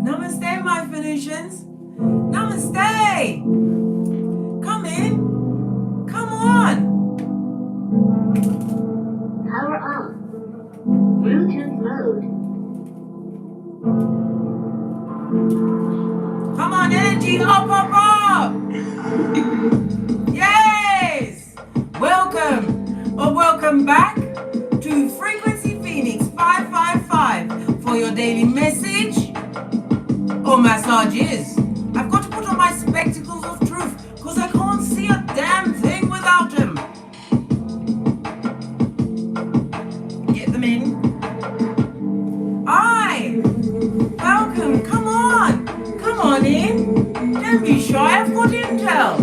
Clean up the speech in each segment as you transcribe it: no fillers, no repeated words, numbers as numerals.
Namaste, my Phoenicians. Namaste. Come in. Come on. Power on. Bluetooth mode. Come on, energy up, up, up. Yes. Welcome or welcome back to Frequency Phoenix 555 for your daily message or massages. I've got to put on my spectacles of truth because I can't see a damn thing without them. Get them in. Aye. Welcome. Come on. Come on in. Don't be shy. I've got intel.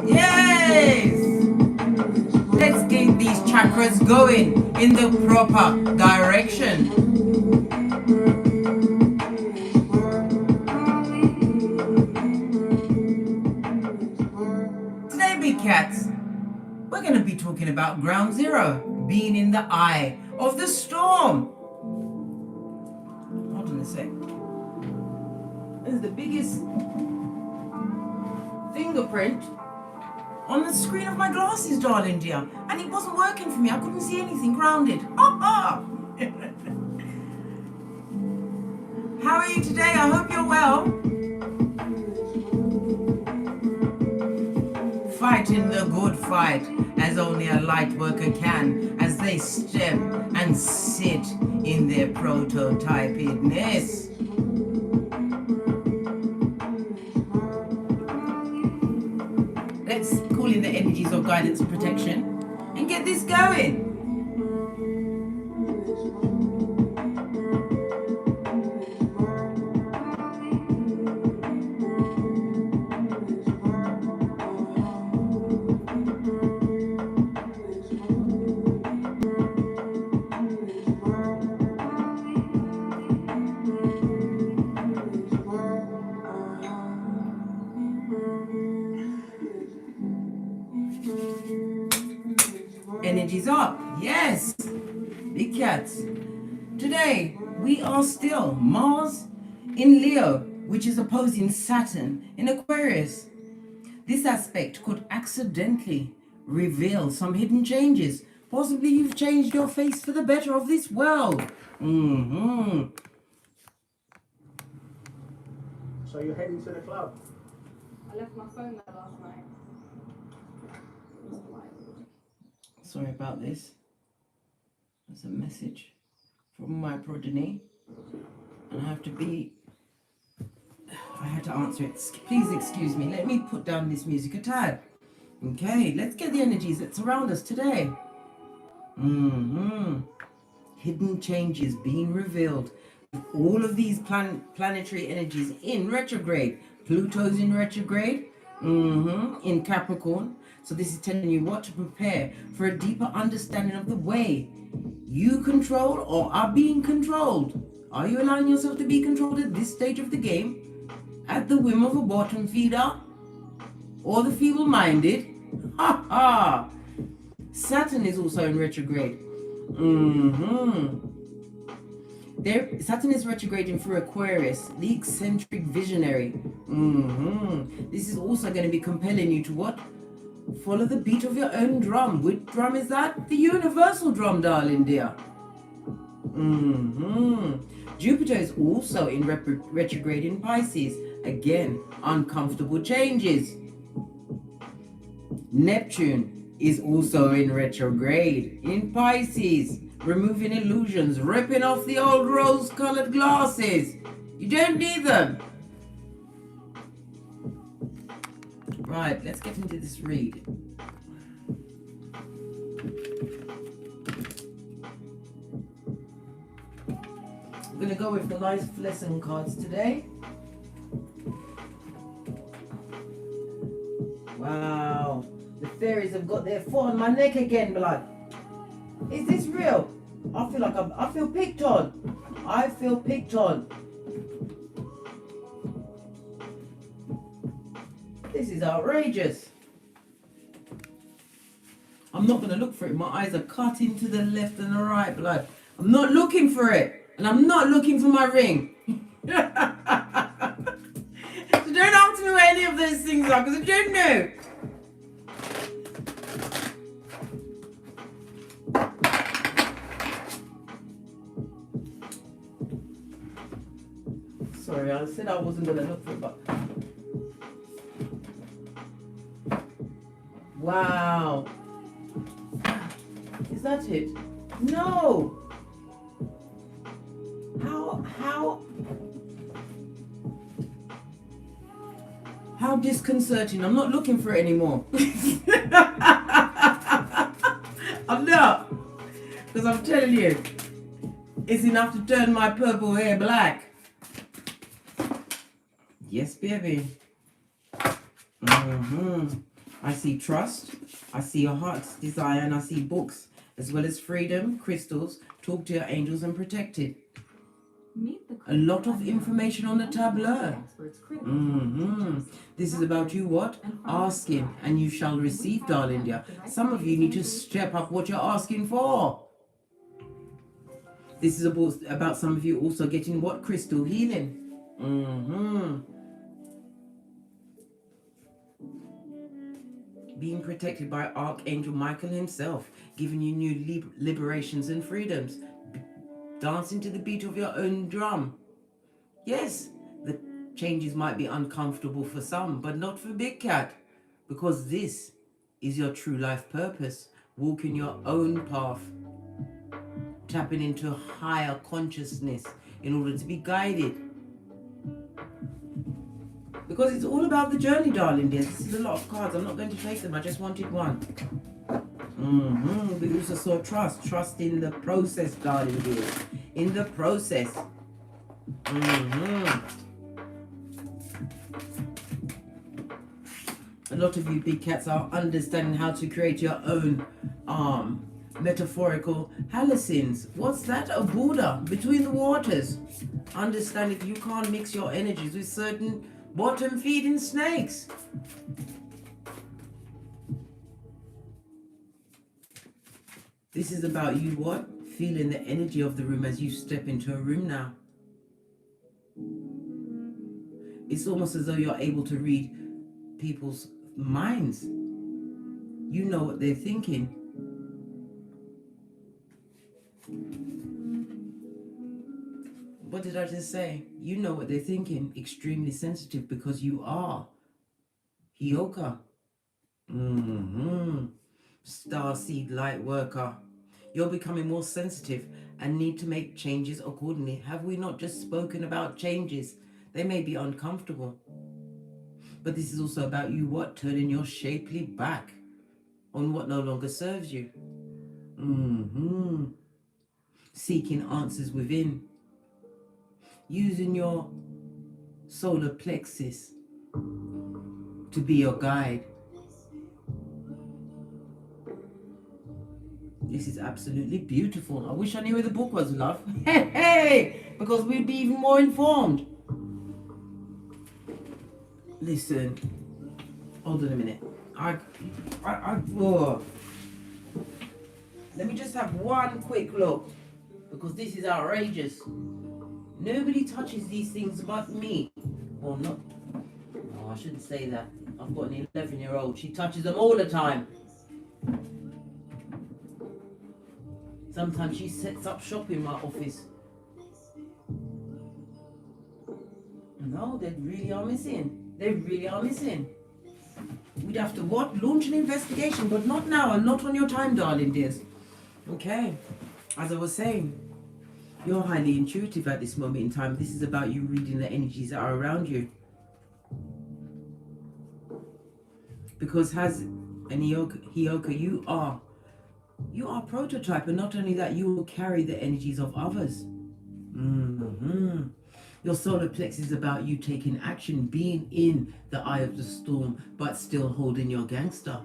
Yes. Let's get these chakras going in the proper direction. Today, big cats, we're going to be talking about ground zero, being in the eye of the storm. Hold on a sec. This is the biggest fingerprint on the screen of my glasses, darling dear. And it wasn't working for me. I couldn't see anything grounded. Ha ha! How are you today? I hope you're well. Fighting the good fight as only a light worker can, as they step and sit in their prototypedness. Let's call in the energies of guidance and protection and get this going. Energies up, yes, big cats. Today we are still Mars in Leo, which is opposing Saturn in Aquarius. This aspect could accidentally reveal some hidden changes. Possibly you've changed your face for the better of this world. So you're heading to the club? I left my phone there last night. Sorry about this. There's a message from my progeny, and I had to answer it. Please excuse me. Let me put down this music a tad. Okay, let's get the energies that surround us today. Hidden changes being revealed. All of these planetary energies in retrograde. Pluto's in retrograde. In Capricorn. So this is telling you what to prepare for a deeper understanding of the way you control or are being controlled. Are you allowing yourself to be controlled at this stage of the game? At the whim of a bottom feeder? Or the feeble-minded? Ha ha! Saturn is also in retrograde. Saturn is retrograding through Aquarius, the eccentric visionary. This is also going to be compelling you to what? Follow the beat of your own drum. Which drum is that? The universal drum, darling dear. Jupiter is also in retrograde in Pisces. Again, uncomfortable changes. Neptune is also in retrograde in Pisces, removing illusions, ripping off the old rose-colored glasses. You don't need them. Right, let's get into this read. We're going to go with the life lesson cards today. Wow, the fairies have got their foot on my neck again, blood. Is this real? I feel picked on. I feel picked on. This is outrageous. I'm not going to look for it. My eyes are cut into the left and the right, blood. I'm not looking for it. And I'm not looking for my ring. So don't ask me where any of those things are, because I don't know. Sorry, I said I wasn't going to look for it, but... Wow. Is that it? No. How disconcerting. I'm not looking for it anymore. I'm not. Because I'm telling you, it's enough to turn my purple hair black. Yes, baby. I see trust. I see your heart's desire, and I see books, as well as freedom, crystals, talk to your angels, and protected. A lot of information on the tableau. This is about you what? Asking, and you shall receive, darling dear. Some of you need to step up what you're asking for. This is about some of you also getting what? Crystal healing. Being protected by Archangel Michael himself, giving you new liberations and freedoms. Dancing to the beat of your own drum. Yes, the changes might be uncomfortable for some, but not for Big Cat, because this is your true life purpose. Walking your own path, tapping into higher consciousness in order to be guided. Because it's all about the journey, darling dear. This is a lot of cards. I'm not going to take them. I just wanted one. We also saw trust. Trust in the process, darling dear. In the process. A lot of you Big Cats are understanding how to create your own metaphorical hallucins. What's that? A Buddha between the waters. Understand if you can't mix your energies with certain bottom feeding snakes. This is about you what? Feeling the energy of the room as you step into a room now. It's almost as though you're able to read people's minds. You know what they're thinking. What did I just say? You know what they're thinking. Extremely sensitive because you are HEYOKA. Starseed light worker. You're becoming more sensitive and need to make changes accordingly. Have we not just spoken about changes? They may be uncomfortable. But this is also about you what? Turning your shapely back on what no longer serves you. Seeking answers within. Using your solar plexus to be your guide. This is absolutely beautiful. I wish I knew where the book was, love. Hey, because we'd be even more informed. Listen, hold on a minute. Let me just have one quick look, because this is outrageous. Nobody touches these things but me. Well, not. Oh, I shouldn't say that. I've got an 11-year-old. She touches them all the time. Sometimes she sets up shop in my office. No, they really are missing. They really are missing. We'd have to what? Launch an investigation, but not now and not on your time, darling dears. Okay, as I was saying, you're highly intuitive at this moment in time. This is about you reading the energies that are around you. Because as an HEYOKA, you are prototype, and not only that, you will carry the energies of others. Your solar plexus is about you taking action, being in the eye of the storm, but still holding your gangster.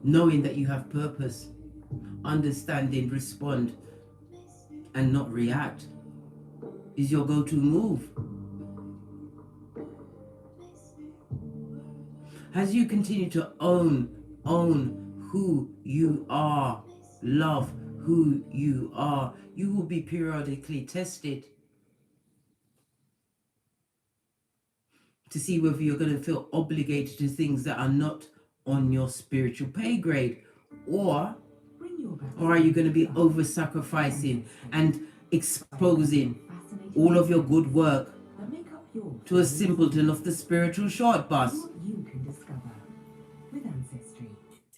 Knowing that you have purpose, understanding, respond, and not react is your go-to move. As you continue to own who you are, love who you are. You will be periodically tested to see whether you're going to feel obligated to things that are not on your spiritual pay grade, or are you going to be over sacrificing and exposing all of your good work to a simpleton of the spiritual short bus?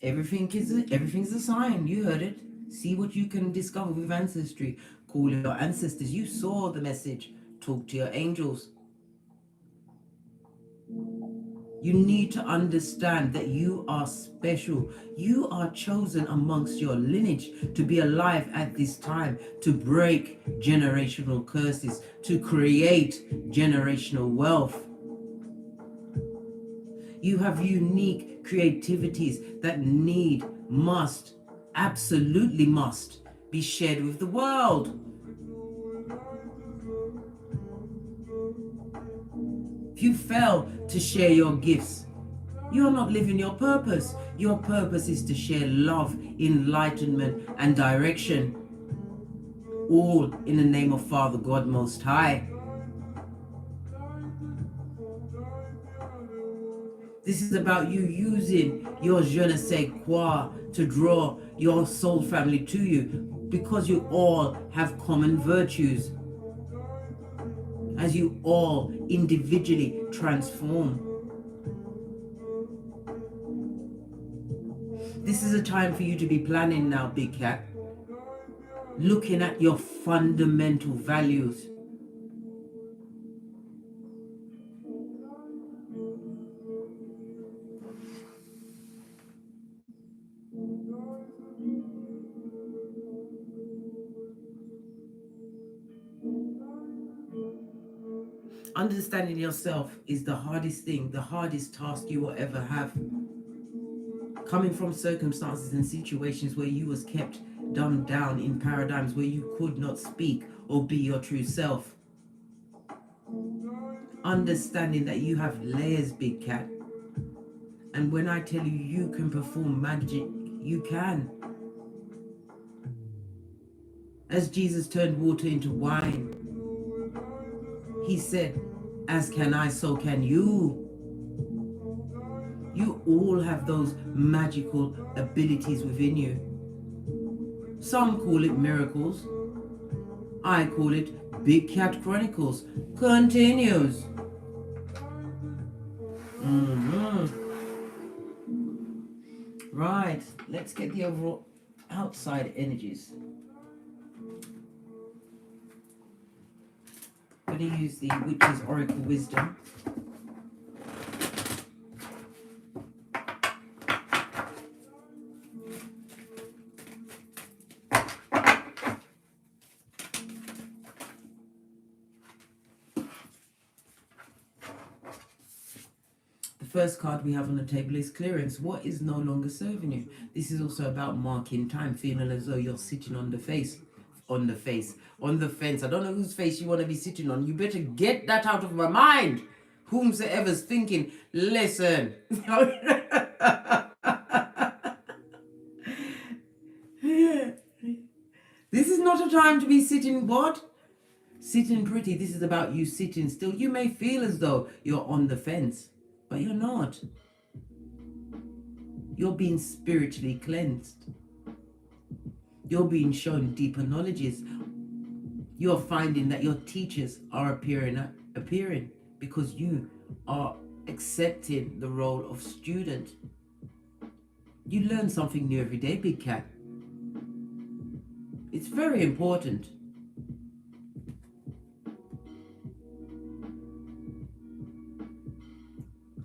Everything's a sign. You heard it. See what you can discover with ancestry. Call your ancestors. You saw the message. Talk to your angels. You need to understand that you are special. You are chosen amongst your lineage to be alive at this time, to break generational curses, to create generational wealth. You have unique creativities that absolutely must be shared with the world. If you fail to share your gifts, you're not living your purpose. Your purpose is to share love, enlightenment, and direction, all in the name of Father God Most High. This is about you using your je ne sais quoi to draw your soul family to you, because you all have common virtues as you all individually transform. This is a time for you to be planning now, Big Cat. Looking at your fundamental values. Understanding yourself is the hardest thing, the hardest task you will ever have. Coming from circumstances and situations where you was kept dumbed down in paradigms where you could not speak or be your true self. Understanding that you have layers, Big Cat. And when I tell you you can perform magic, you can. As Jesus turned water into wine, he said, as can I, so can you. You all have those magical abilities within you. Some call it miracles. I call it Big Cat Chronicles. Continues. Right, let's get the overall outside energies. I'm going to use the Witch's Oracle Wisdom. The first card we have on the table is clearance. What is no longer serving you? This is also about marking time, feeling as though you're sitting on the fence. I don't know whose face you want to be sitting on. You better get that out of my mind. Whomsoever's thinking, listen. This is not a time to be sitting what? Sitting pretty. This is about you sitting still. You may feel as though you're on the fence, but you're not. You're being spiritually cleansed. You're being shown deeper knowledges. You're finding that your teachers are appearing because you are accepting the role of student. You learn something new every day, Big Cat. It's very important.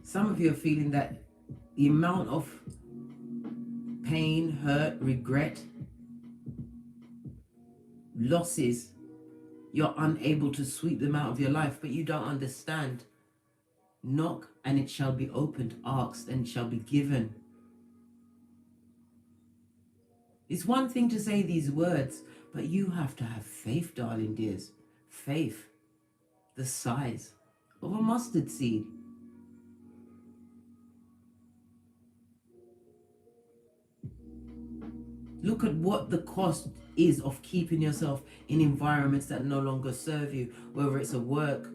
Some of you are feeling that the amount of pain, hurt, regret, losses, you're unable to sweep them out of your life, but you don't understand. Knock and it shall be opened. Ask and it shall be given. It's one thing to say these words, but you have to have faith, darling dears. Faith, the size of a mustard seed. Look at what the cost is of keeping yourself in environments that no longer serve you, whether it's a work,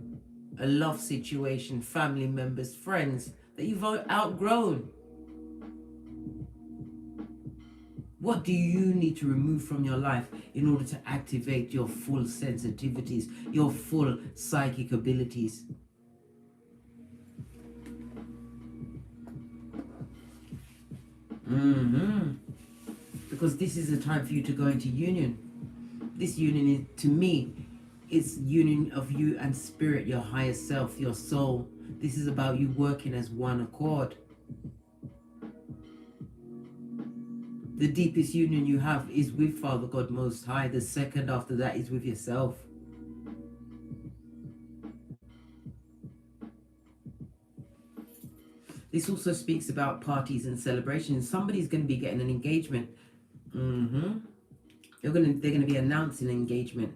a love situation, family members, friends that you've outgrown. What do you need to remove from your life in order to activate your full sensitivities, your full psychic abilities? Because this is a time for you to go into union. This union is, to me, it's union of you and spirit, your higher self, your soul. This is about you working as one accord. The deepest union you have is with Father God Most High. The second after that is with yourself. This also speaks about parties and celebrations. Somebody's going to be getting an engagement. They're going to be announcing an engagement.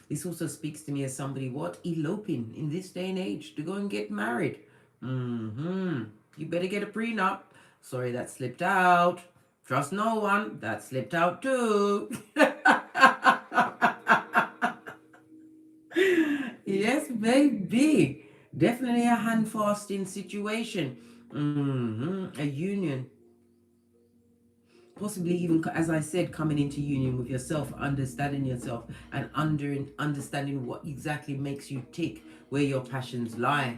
This also speaks to me as somebody, what? Eloping in this day and age to go and get married. You better get a prenup. Sorry, that slipped out. Trust no one. That slipped out too. Yes, baby. Definitely a hand-fasting situation. A union. Possibly even, as I said, coming into union with yourself, understanding yourself, and understanding what exactly makes you tick, where your passions lie.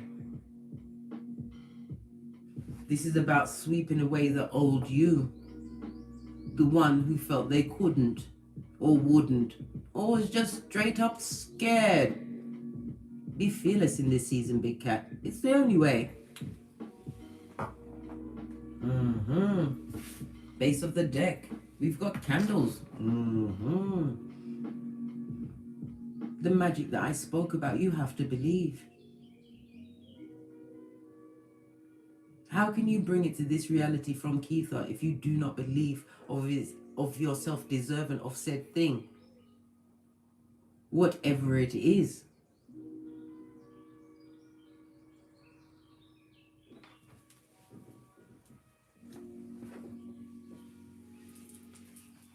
This is about sweeping away the old you. The one who felt they couldn't, or wouldn't, or was just straight up scared. Be fearless in this season, Big Cat. It's the only way. Base of the deck. We've got candles. The magic that I spoke about, you have to believe. How can you bring it to this reality from Keitha if you do not believe of yourself deserving of said thing? Whatever it is.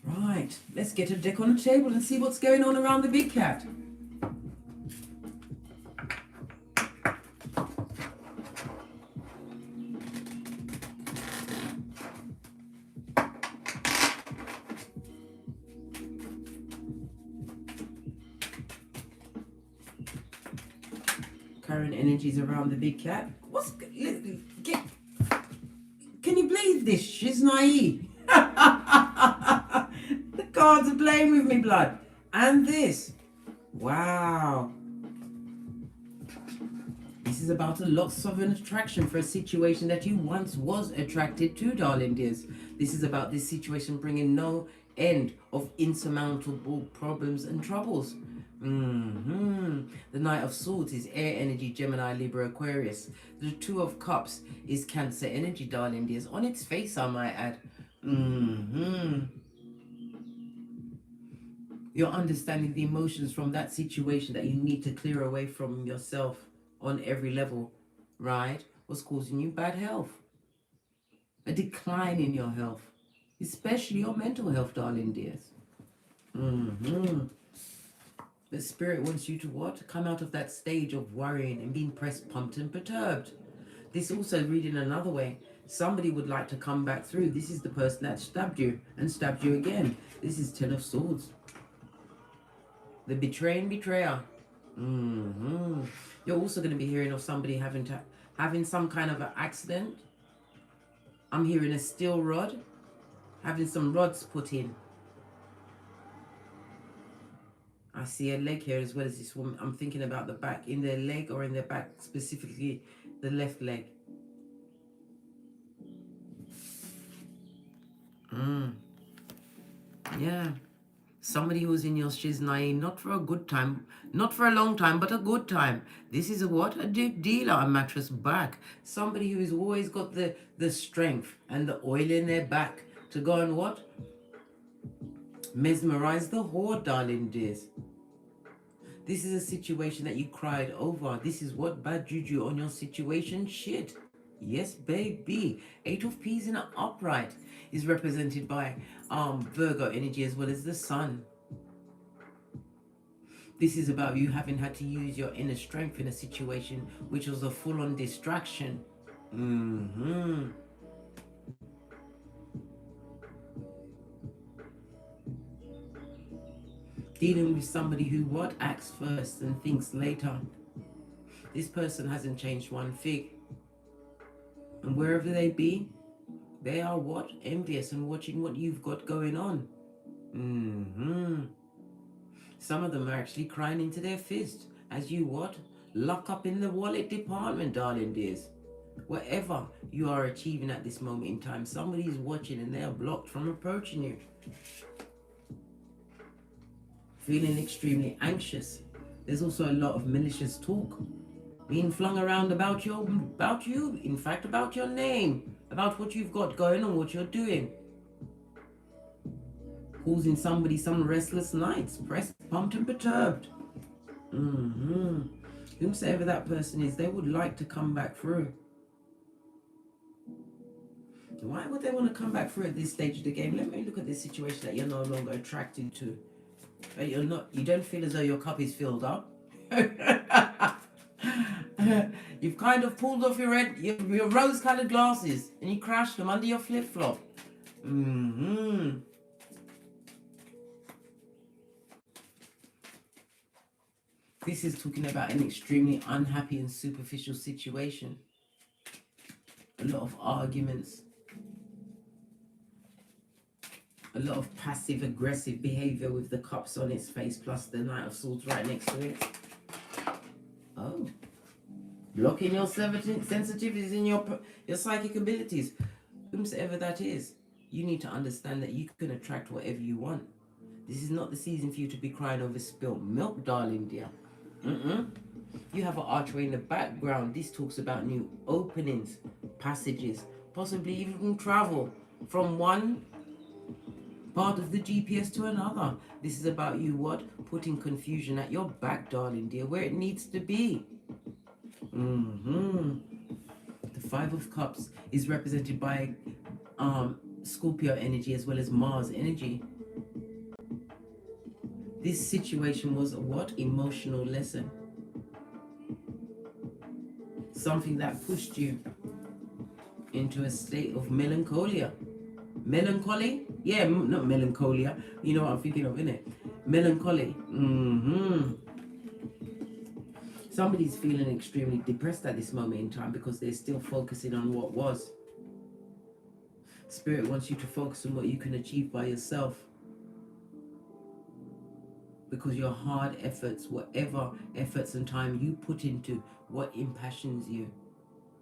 Right, let's get a deck on the table and see what's going on around the Big Cat. Current energies around the Big Cat. Can you believe this? She's naive. The cards are playing with me, blood. And this. Wow. This is about a loss of an attraction for a situation that you once was attracted to, darling dears. This is about this situation bringing no end of insurmountable problems and troubles. The Knight of Swords is air energy, Gemini, Libra, Aquarius. The Two of Cups is Cancer energy, darling dears. On its face, I might add. You're understanding the emotions from that situation that you need to clear away from yourself on every level, right? What's causing you bad health? A decline in your health, especially your mental health, darling dears. The spirit wants you to what? Come out of that stage of worrying and being pressed, pumped, and perturbed. This also, reading another way, somebody would like to come back through. This is the person that stabbed you and stabbed you again. This is Ten of Swords. The betraying betrayer. You're also going to be hearing of somebody having some kind of an accident. I'm hearing a steel rod, having some rods put in. I see a leg here as well as this woman. I'm thinking about the back, in their leg or in their back, specifically the left leg. Yeah. Somebody who's in your shiznai, not for a good time, not for a long time, but a good time. This is a what? A deep dealer, a mattress back. Somebody who has always got the strength and the oil in their back to go and what? Mesmerize the horde, darling dears. This is a situation that you cried over. This is what? Bad juju on your situation? Shit. Yes, baby. Eight of Peas in an upright is represented by Virgo energy as well as the sun. This is about you having had to use your inner strength in a situation which was a full-on distraction. Dealing with somebody who what acts first and thinks later. This person hasn't changed one fig. And wherever they be, they are what? Envious and watching what you've got going on. Some of them are actually crying into their fist as you what? Lock up in the wallet department, darling dears. Whatever you are achieving at this moment in time, somebody is watching and they are blocked from approaching you. Feeling extremely anxious. There's also a lot of malicious talk being flung around about you, in fact, about your name, about what you've got going on, what you're doing. Causing somebody some restless nights, pressed, pumped, and perturbed. Whomsoever that person is, they would like to come back through. Why would they want to come back through at this stage of the game? Let me look at this situation that you're no longer attracted to. You don't feel as though your cup is filled up. You've kind of pulled off your rose-colored glasses and you crashed them under your flip-flop. This is talking about an extremely unhappy and superficial situation. A lot of arguments. A lot of passive-aggressive behavior with the cups on its face plus the Knight of Swords right next to it. Oh. Blocking your sensitivities in your psychic abilities. Whomsoever that is, you need to understand that you can attract whatever you want. This is not the season for you to be crying over spilt milk, darling dear. You have an archway in the background. This talks about new openings, passages, possibly even travel from one part of the GPS to another. This is about you what? Putting confusion at your back, darling dear, where it needs to be. The Five of Cups is represented by Scorpio energy as well as Mars energy. This situation was a what? Emotional lesson. Something that pushed you into a state of melancholia. Melancholy? Yeah, not melancholia. You know what I'm thinking of, innit? Melancholy. Somebody's feeling extremely depressed at this moment in time because they're still focusing on what was. Spirit wants you to focus on what you can achieve by yourself. Because your hard efforts, whatever efforts and time you put into what impassions you,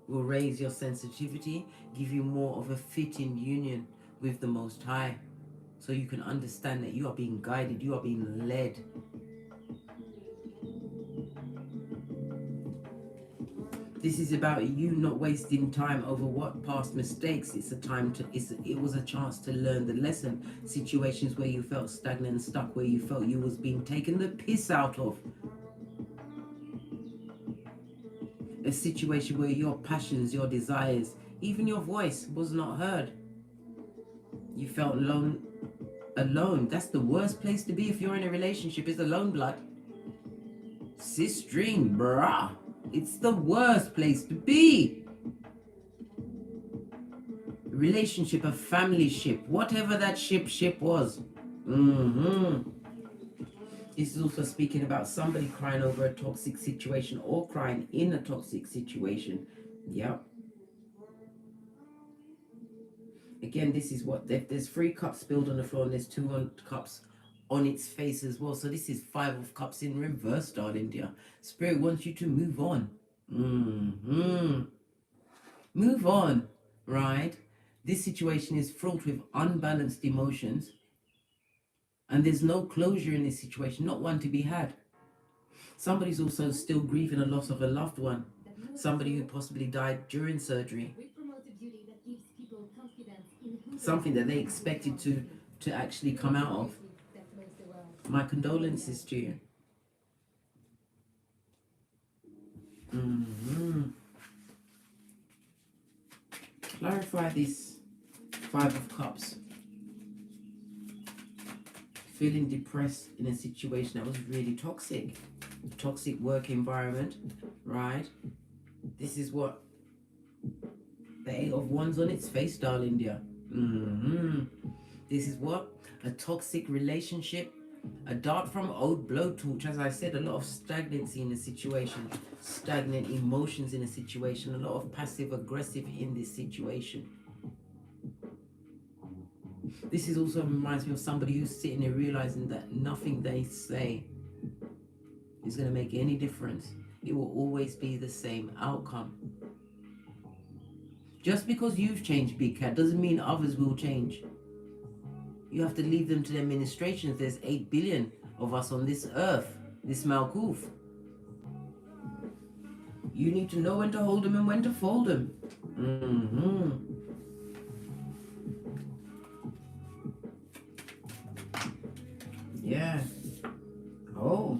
will raise your sensitivity, give you more of a fitting union with the Most High. So you can understand that you are being guided, you are being led. This is about you not wasting time over what past mistakes. It was a chance to learn the lesson. Situations where you felt stagnant and stuck, where you felt you was being taken the piss out of. A situation where your passions, your desires, even your voice was not heard. You felt alone. That's the worst place to be if you're in a relationship, is alone, blood. Sis string, bruh. It's the worst place to be. A relationship, a family ship, whatever that ship was. This is also speaking about somebody crying over a toxic situation or crying in a toxic situation. Yep. Again, this is what, there's 3 cups spilled on the floor and there's 2 cups on its face as well. So this is 5 of cups in reverse, darling dear. Spirit wants you to move on. Move on, right? This situation is fraught with unbalanced emotions. And there's no closure in this situation, not one to be had. Somebody's also still grieving a loss of a loved one. Somebody who possibly died during surgery. Something that they expected to actually come out of. My condolences to you. Clarify this 5 of Cups. Feeling depressed in a situation that was really toxic. Toxic work environment, right? This is what the 8 of Wands on its face, darling dear. This is what? A toxic relationship. A dart from old blowtorch. As I said, a lot of stagnancy in a situation. Stagnant emotions in a situation. A lot of passive aggressive in this situation. This is also reminds me of somebody who's sitting there realizing that nothing they say is going to make any difference. It will always be the same outcome. Just because you've changed, Big Cat, doesn't mean others will change. You have to leave them to their ministrations. There's 8 billion of us on this earth, this Malkuf. You need to know when to hold them and when to fold them. Yeah. Oh.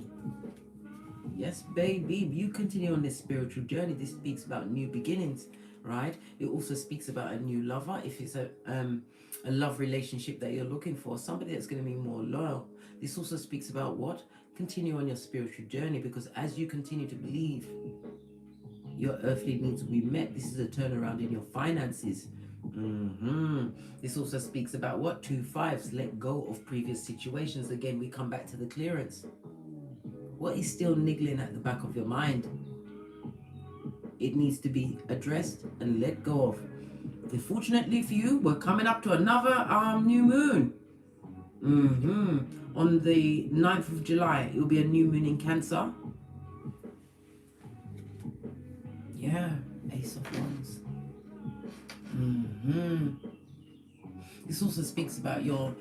Yes, baby. You continue on this spiritual journey. This speaks about new beginnings, right? It also speaks about a new lover. If it's a love relationship that you're looking for, somebody that's going to be more loyal. This also speaks about what? Continue on your spiritual journey, because as you continue to believe your earthly needs will be met, this is a turnaround in your finances. This also speaks about what? 2 5s. Let go of previous situations. Again, we come back to the clearance. What is still niggling at the back of your mind? It needs to be addressed and let go of. Fortunately for you, we're coming up to another new moon. On the 9th of July, it will be a new moon in Cancer. Yeah, Ace of Wands. This also speaks about your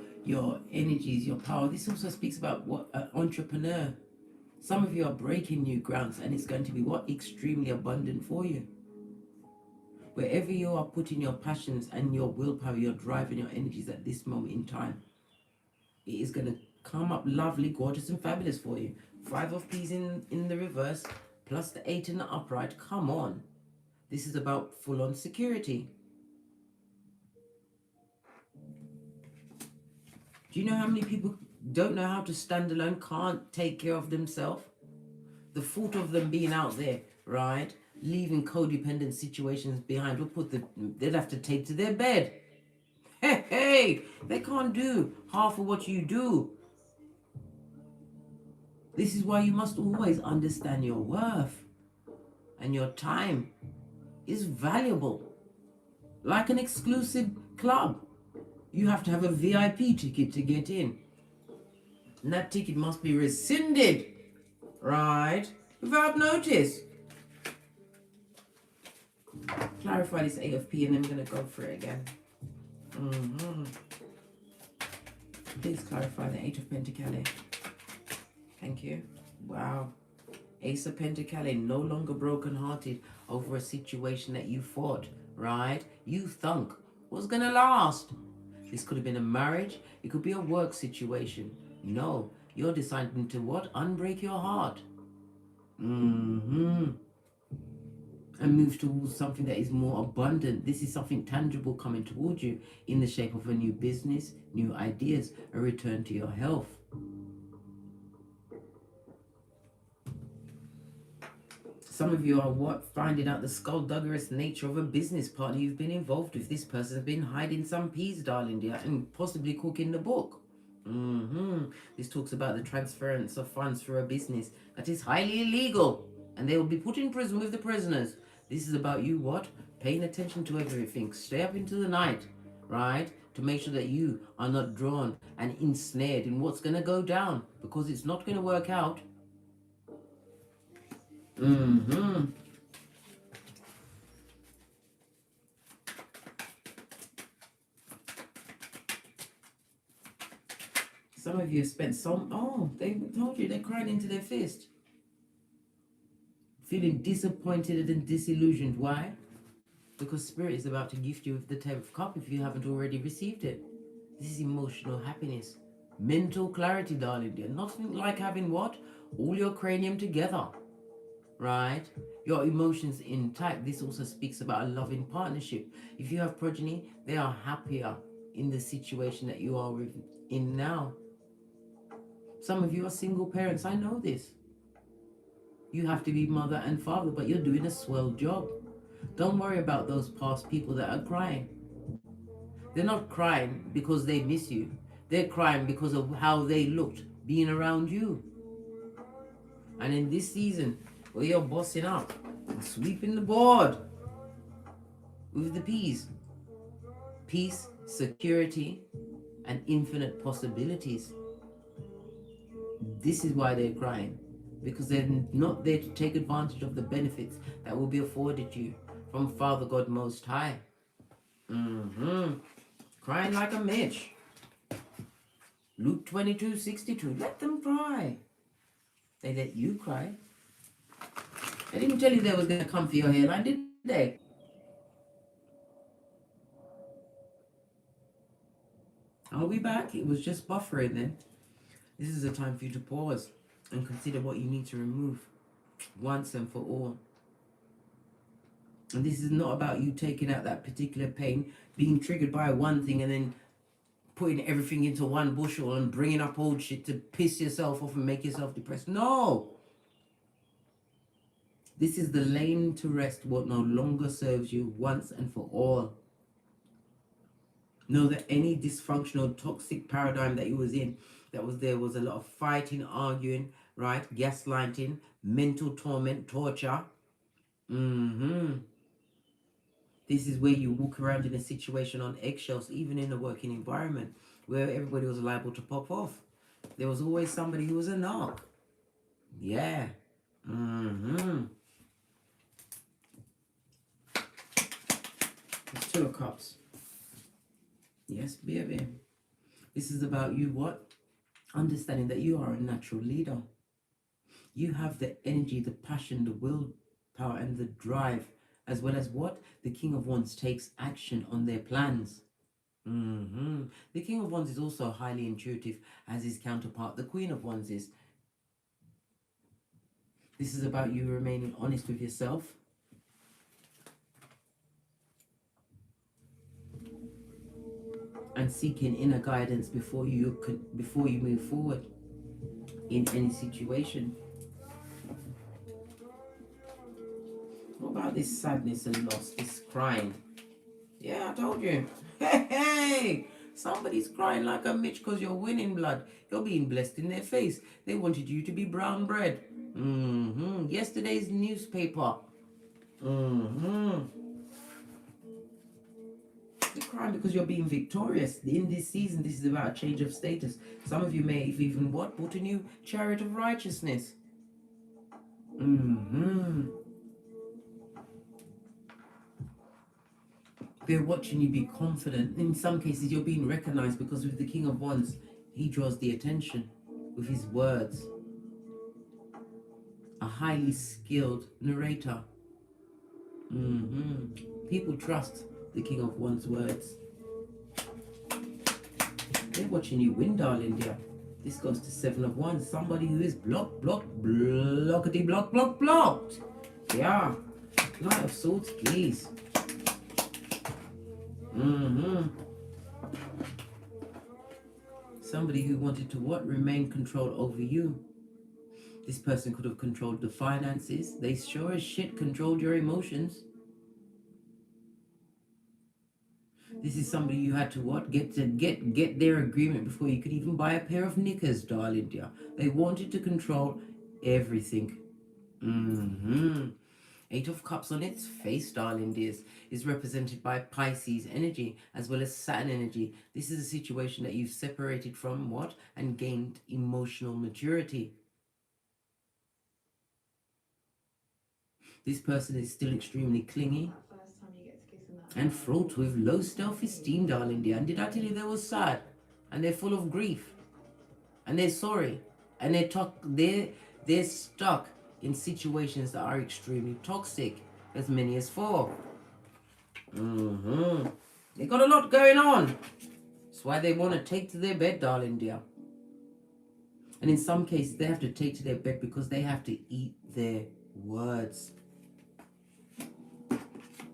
energies, your power. This also speaks about what an entrepreneur. Some of you are breaking new grounds, and it's going to be what? Extremely abundant for you. Wherever you are putting your passions and your willpower, your drive and your energies at this moment in time, it is going to come up lovely, gorgeous and fabulous for you. 5 of Peas in the reverse, plus the 8 in the upright. Come on. This is about full-on security. Do you know how many people don't know how to stand alone, can't take care of themselves? The thought of them being out there, right, leaving codependent situations behind will they'd have to take to their bed. Hey, they can't do half of what you do. This is why you must always understand your worth, and your time is valuable. Like an exclusive club, you have to have a VIP ticket to get in. And that ticket must be rescinded, right, without notice. Clarify this 8 of P, and I'm going to go for it again. Please clarify the 8 of Pentacles. Thank you. Wow. Ace of Pentacles, no longer broken-hearted over a situation that you fought, right? You thunk was going to last. This could have been a marriage. It could be a work situation. No, you're deciding to what? Unbreak your heart. And move towards something that is more abundant. This is something tangible coming towards you in the shape of a new business, new ideas, a return to your health. Some of you are what? Finding out the skullduggerous nature of a business partner you've been involved with. This person's been hiding some peas, darling dear, and possibly cooking the book. This talks about the transference of funds for a business that is highly illegal, and they will be put in prison with the prisoners. This is about you what? Paying attention to everything. Stay up into the night, right? To make sure that you are not drawn and ensnared in what's going to go down, because it's not going to work out. Some of you have spent they told you they're crying into their fist. Feeling disappointed and disillusioned. Why? Because Spirit is about to gift you with the 10th cup if you haven't already received it. This is emotional happiness. Mental clarity, darling dear. Nothing like having what? All your cranium together. Right? your emotions intact. This also speaks about a loving partnership. If you have progeny, they are happier in the situation that you are in now. Some of you are single parents. I know this. You have to be mother and father, but you're doing a swell job. Don't worry about those past people that are crying. They're not crying because they miss you. They're crying because of how they looked being around you. And in this season, where you're bossing up and sweeping the board with the P's, peace, security, and infinite possibilities. This is why they're crying, because they're not there to take advantage of the benefits that will be afforded you from Father God Most High. Crying like a Mitch. Luke 22:62. Let them cry. They let you cry. They didn't tell you they were going to come for your hairline, did they? Are we back? It was just buffering then. This is a time for you to pause and consider what you need to remove once and for all. And this is not about you taking out that particular pain, being triggered by one thing and then putting everything into one bushel and bringing up old shit to piss yourself off and make yourself depressed. No! This is the laying to rest what no longer serves you once and for all. Know that any dysfunctional, toxic paradigm that you was in, there was a lot of fighting, arguing, right? Gaslighting, mental torment, torture. This is where you walk around in a situation on eggshells, even in a working environment, where everybody was liable to pop off. There was always somebody who was a narc. Yeah. It's 2 of Cups. Yes, baby. This is about you what? Understanding that you are a natural leader. You have the energy, the passion, the willpower, and the drive, as well as what? The King of Wands takes action on their plans. The King of Wands is also highly intuitive, as his counterpart, the Queen of Wands, is. This is about you remaining honest with yourself. And seeking inner guidance before you move forward in any situation. What about this sadness and loss, this crying? Yeah, I told you. Hey, somebody's crying like a Mitch because you're winning, blood. You're being blessed in their face. They wanted you to be brown bread. Yesterday's newspaper. You're crying because you're being victorious. In this season, this is about a change of status. Some of you may have even what? Bought a new chariot of righteousness. They're watching you be confident. In some cases, you're being recognized because with the King of Wands, he draws the attention with his words. A highly skilled narrator. People trust the King of Wands' words. They're watching you win, darling dear. This goes to 7 of Wands. Somebody who is blocked. Yeah. Knight of Swords, please. Somebody who wanted to what? Remain control over you. This person could have controlled the finances. They sure as shit controlled your emotions. This is somebody you had to what? Get their agreement before you could even buy a pair of knickers, darling dear. They wanted to control everything. 8 of Cups on its face, darling dears, is represented by Pisces energy as well as Saturn energy. This is a situation that you've separated from what? And gained emotional maturity. This person is still extremely clingy and fraught with low self-esteem, darling dear. And did I tell you they were sad? And they're full of grief. And they're sorry. And they're stuck in situations that are extremely toxic. As many as 4. They got a lot going on. That's why they want to take to their bed, darling dear. And in some cases, they have to take to their bed because they have to eat their words.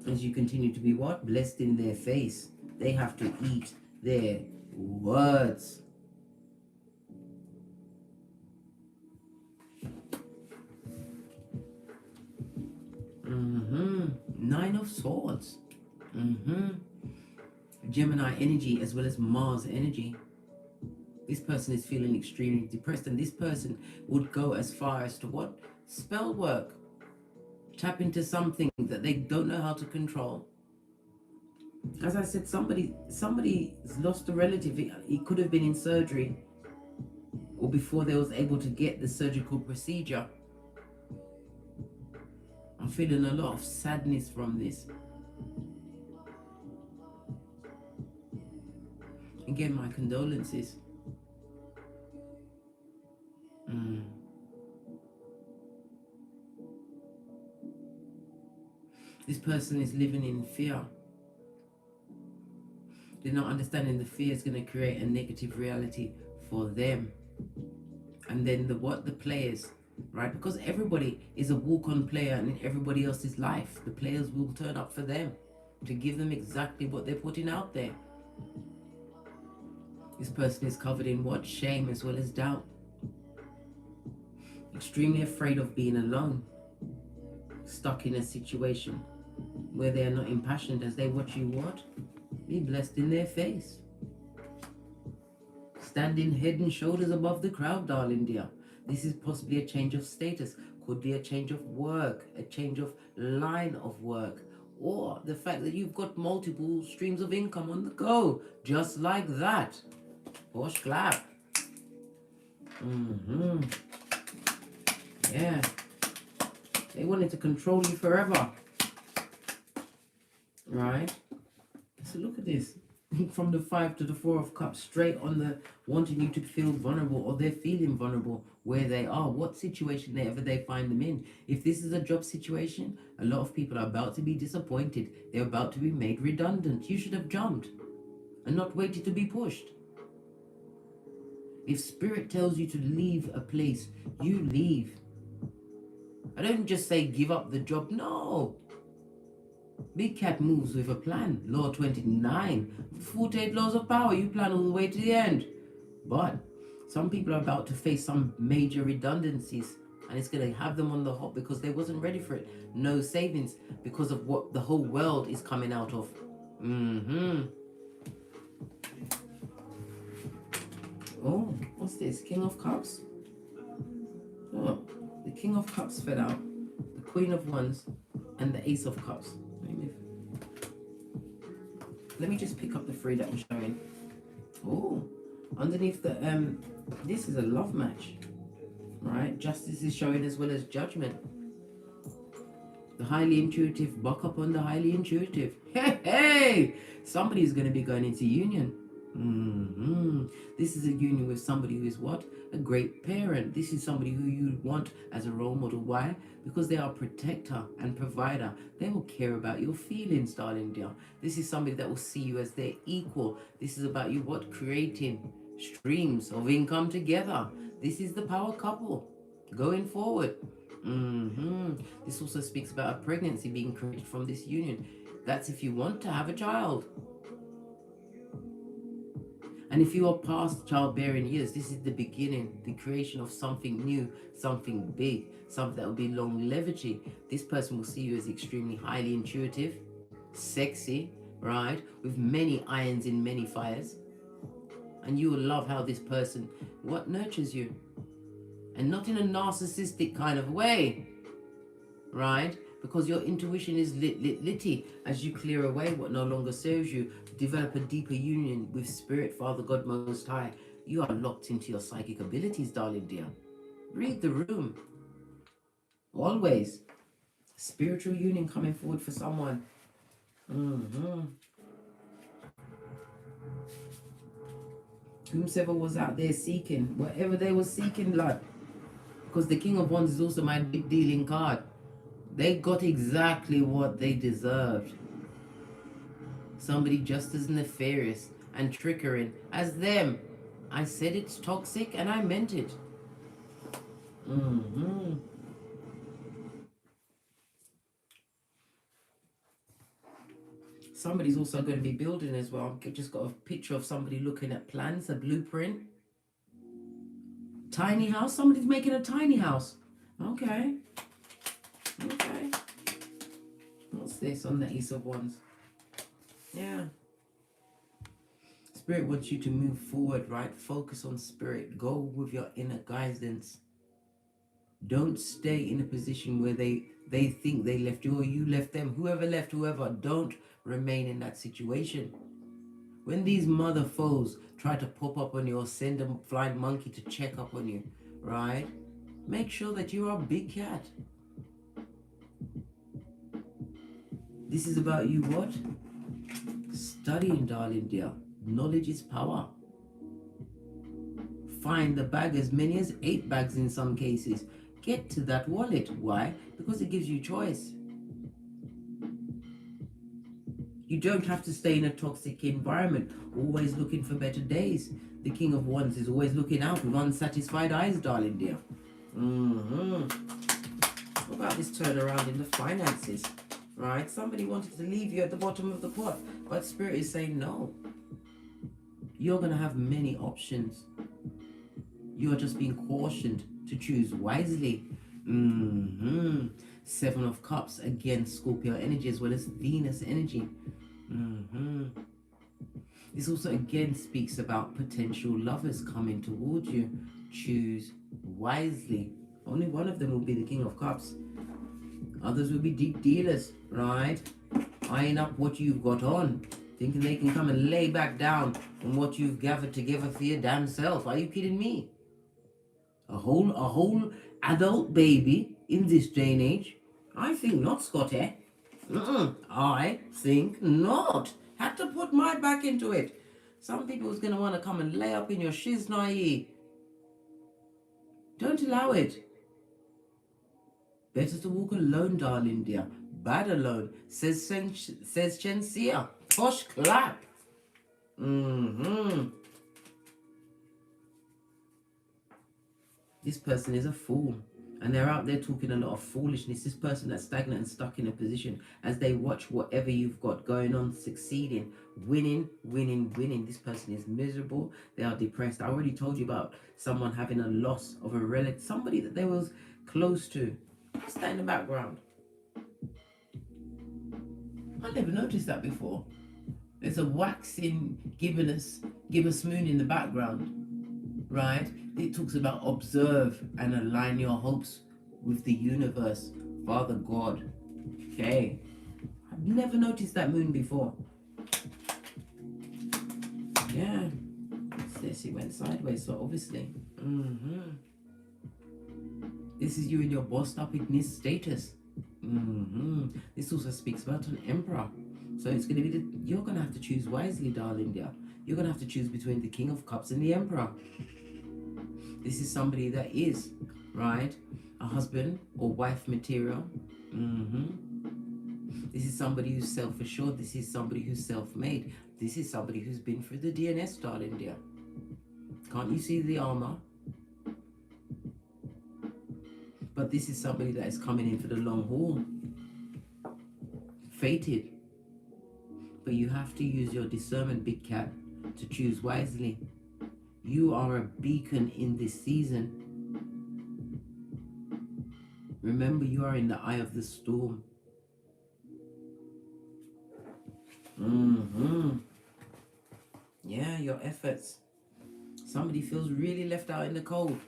as you continue to be what? Blessed in their face. They have to eat their words. Nine of Swords. Gemini energy as well as Mars energy. This person is feeling extremely depressed, and this person would go as far as to what? Spell work. Tap into something that they don't know how to control. As I said, somebody's lost a relative. It could have been in surgery or before they was able to get the surgical procedure. I'm feeling a lot of sadness from this. Again, my condolences. This person is living in fear. They're not understanding the fear is going to create a negative reality for them. And then the players, right? Because everybody is a walk-on player in everybody else's life. The players will turn up for them to give them exactly what they're putting out there. This person is covered in what? Shame as well as doubt. Extremely afraid of being alone. Stuck in a situation where they are not impassioned as they watch you what? Be blessed in their face. Standing head and shoulders above the crowd, darling dear. This is possibly a change of status. Could be a change of work, a change of line of work, or the fact that you've got multiple streams of income on the go, just like that. Posh clap. Yeah. They wanted to control you forever. Right? So look at this. From the 5 to the 4 of Cups, straight on the wanting you to feel vulnerable, or they're feeling vulnerable where they are, what situation ever they find them in. If this is a job situation, a lot of people are about to be disappointed. They're about to be made redundant. You should have jumped and not waited to be pushed. If spirit tells you to leave a place, you leave. I don't just say give up the job. No. Big cat moves with a plan. Law 29. 48 laws of power. You plan all the way to the end. But some people are about to face some major redundancies, and it's going to have them on the hop because they wasn't ready for it. No savings because of what the whole world is coming out of. Oh, what's this? King of Cups? Oh, the King of Cups fell out. The Queen of Wands and the Ace of Cups. Let me just pick up the 3 that I'm showing. Oh, underneath the this is a love match, right? Justice is showing as well as Judgment. The highly intuitive, buck up on the highly intuitive. Hey, somebody's going to be going into union. This is a union with somebody who is what? A great parent. This is somebody who you want as a role model. Why? Because they are protector and provider. They will care about your feelings, darling dear. This is somebody that will see you as their equal. This is about you what? Creating streams of income together. This is the power couple going forward. This also speaks about a pregnancy being created from this union. That's if you want to have a child. And if you are past childbearing years, this is the beginning, the creation of something new, something big, something that will be longevity. This person will see you as extremely highly intuitive, sexy, right? With many irons in many fires. And you will love how this person, what, nurtures you. And not in a narcissistic kind of way, right? Because your intuition is litty as you clear away what no longer serves you. Develop a deeper union with Spirit, Father God Most High. You are locked into your psychic abilities, darling dear. Read the room. Always. Spiritual union coming forward for someone. Whomsoever was out there seeking, whatever they were seeking, blood. Because the King of Wands is also my big dealing card. They got exactly what they deserved. Somebody just as nefarious and trickering as them. I said it's toxic and I meant it. Somebody's also going to be building as well. I've just got a picture of somebody looking at plans, a blueprint. Tiny house. Somebody's making a tiny house. Okay. Okay. What's this on the Ace of Wands? Yeah. Spirit wants you to move forward, right? Focus on spirit. Go with your inner guidance. Don't stay in a position where they think they left you or you left them. Whoever left whoever, don't remain in that situation. When these mother foes try to pop up on you or send a flying monkey to check up on you, right? Make sure that you are a big cat. This is about you what? Studying, darling dear. Knowledge is power. Find the bag, as many as 8 bags in some cases. Get to that wallet. Why? Because it gives you choice. You don't have to stay in a toxic environment, always looking for better days. The King of Wands is always looking out with unsatisfied eyes, darling dear. What about this turnaround in the finances? Right? Somebody wanted to leave you at the bottom of the pot, but Spirit is saying no. You're going to have many options. You are just being cautioned to choose wisely. 7 of Cups, again, Scorpio energy as well as Venus energy. This also again speaks about potential lovers coming towards you. Choose wisely. Only one of them will be the King of Cups. Others will be deep dealers, right? Eyeing up what you've got on, thinking they can come and lay back down on what you've gathered together for your damn self. Are you kidding me? A whole adult baby in this day and age? I think not, Scotty. I think not. Had to put my back into it. Some people's gonna want to come and lay up in your shiznai. Don't allow it. Better to walk alone, darling dear. Bad alone, says Shensia. Posh clap. This person is a fool. And they're out there talking a lot of foolishness. This person that's stagnant and stuck in a position as they watch whatever you've got going on succeeding, winning. This person is miserable. They are depressed. I already told you about someone having a loss of a relative, somebody that they was close to. What's that in the background? I never noticed that before. There's a waxing Gibbon-Spoon in the background, right? It talks about observe and align your hopes with the universe, Father God. Okay. I've never noticed that moon before. Yeah. He went sideways, so obviously. This is you in your bossed upness status. This also speaks about an emperor. So it's going to be you're going to have to choose wisely, darling dear. You're going to have to choose between the King of Cups and the Emperor. This is somebody that is, right, a husband or wife material. This is somebody who's self-assured. This is somebody who's self-made. This is somebody who's been through the DNS, darling dear. Can't you see the armor? But this is somebody that is coming in for the long haul. Fated. But you have to use your discernment, big cat, to choose wisely. You are a beacon in this season. Remember, you are in the eye of the storm. Yeah, your efforts. Somebody feels really left out in the cold.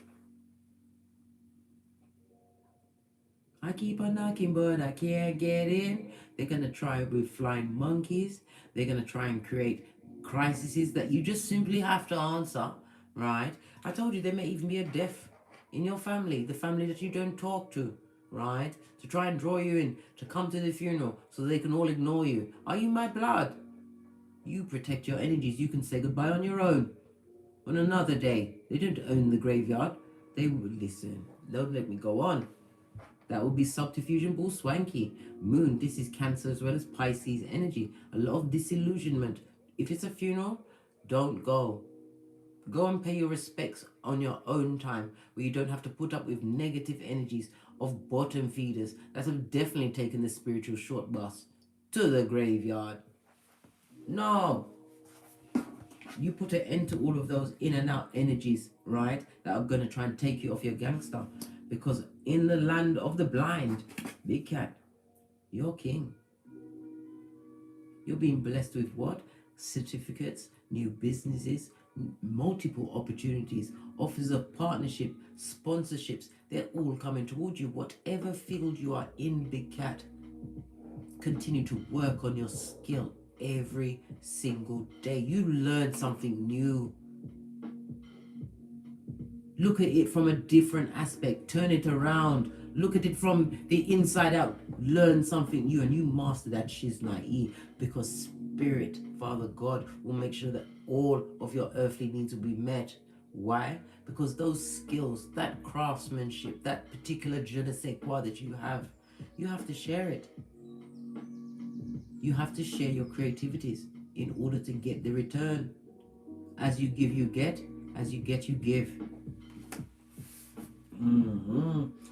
I keep on knocking, but I can't get in. They're going to try with flying monkeys. They're going to try and create crises that you just simply have to answer, right? I told you there may even be a death in your family, the family that you don't talk to, right? To try and draw you in, to come to the funeral so they can all ignore you. Are you my blood? You protect your energies. You can say goodbye on your own. On another day. They don't own the graveyard. They would listen. Don't let me go on. That would be subterfuge bull swanky. Moon, this is Cancer as well as Pisces energy. A lot of disillusionment. If it's a funeral, don't go. Go and pay your respects on your own time, where you don't have to put up with negative energies of bottom feeders that have definitely taken the spiritual short bus to the graveyard. No. You put an end to all of those in and out energies, right? That are going to try and take you off your gangster. Because in the land of the blind, big cat, you're king. You're being blessed with what? Certificates, new businesses, multiple opportunities, offers of partnership, sponsorships. They're all coming towards you. Whatever field you are in, big cat, continue to work on your skill every single day. You learn something new. Look at it from a different aspect. Turn it around. Look at it from the inside out. Learn something new, and you master that shiznai, because Spirit, Father God, will make sure that all of your earthly needs will be met. Why? Because those skills, that craftsmanship, that particular je ne sais quoi that you have to share it. You have to share your creativities in order to get the return. As you give, you get. As you get, you give.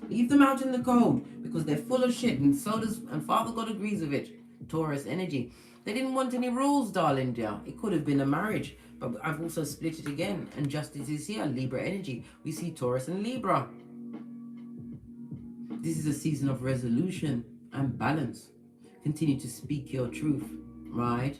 Leave them out in the cold because they're full of shit, and so does, and Father God agrees with it. Taurus energy. They didn't want any rules, darling dear. It could have been a marriage, but I've also split it again, and justice is here. Libra energy. We see Taurus and Libra. This is a season of resolution and balance. Continue to speak your truth, right?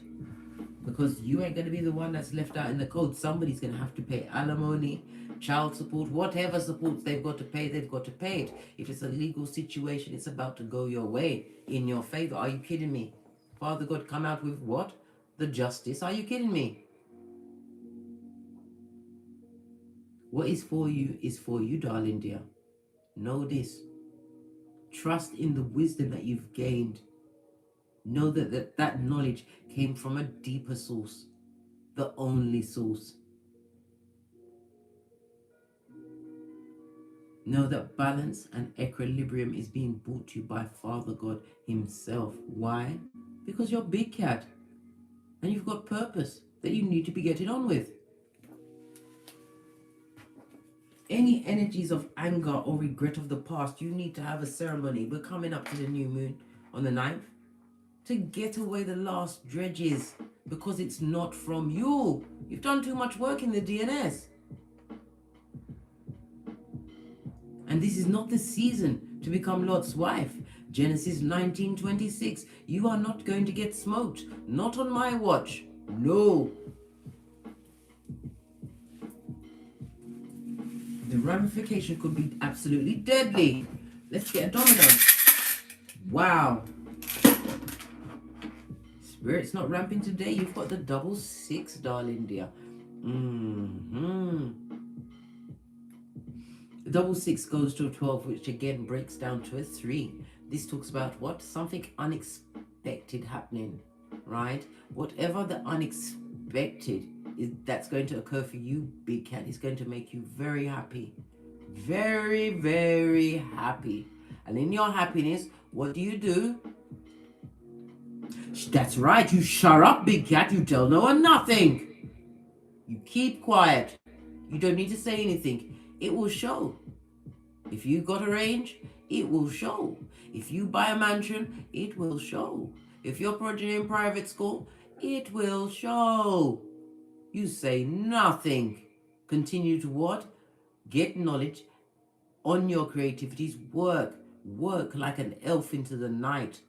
Because you ain't going to be the one that's left out in the cold. Somebody's going to have to pay alimony, child support, whatever supports they've got to pay, they've got to pay it. If it's a legal situation, it's about to go your way, in your favor. Are you kidding me? Father God come out with what? The justice. Are you kidding me? What is for you, darling dear. Know this. Trust in the wisdom that you've gained. Know that knowledge came from a deeper source, the only source. Know that balance and equilibrium is being brought to you by Father God himself. Why? Because you're big cat and you've got purpose that you need to be getting on with. Any energies of anger or regret of the past, you need to have a ceremony. We're coming up to the new moon on the 9th. To get away the last dredges, because it's not from you. You've done too much work in the DNS. And this is not the season to become Lot's wife. Genesis 19:26. You are not going to get smoked. Not on my watch. No. The ramification could be absolutely deadly. Let's get a domino. Wow. Spirit's not ramping today. You've got the 666, darling dear. The 666 goes to a 12, which again breaks down to a 3. This talks about what? Something unexpected happening, right? Whatever the unexpected is that's going to occur for you, big cat, is going to make you very happy. Very, very happy. And in your happiness, what do? That's right, you shut up, big cat. You tell no one nothing. You keep quiet. You don't need to say anything. It will show. If you got a range, it will show. If you buy a mansion, it will show. If you're progeny in private school, it will show. You say nothing. Continue to what? Get knowledge on your creativities. Work like an elf into the night.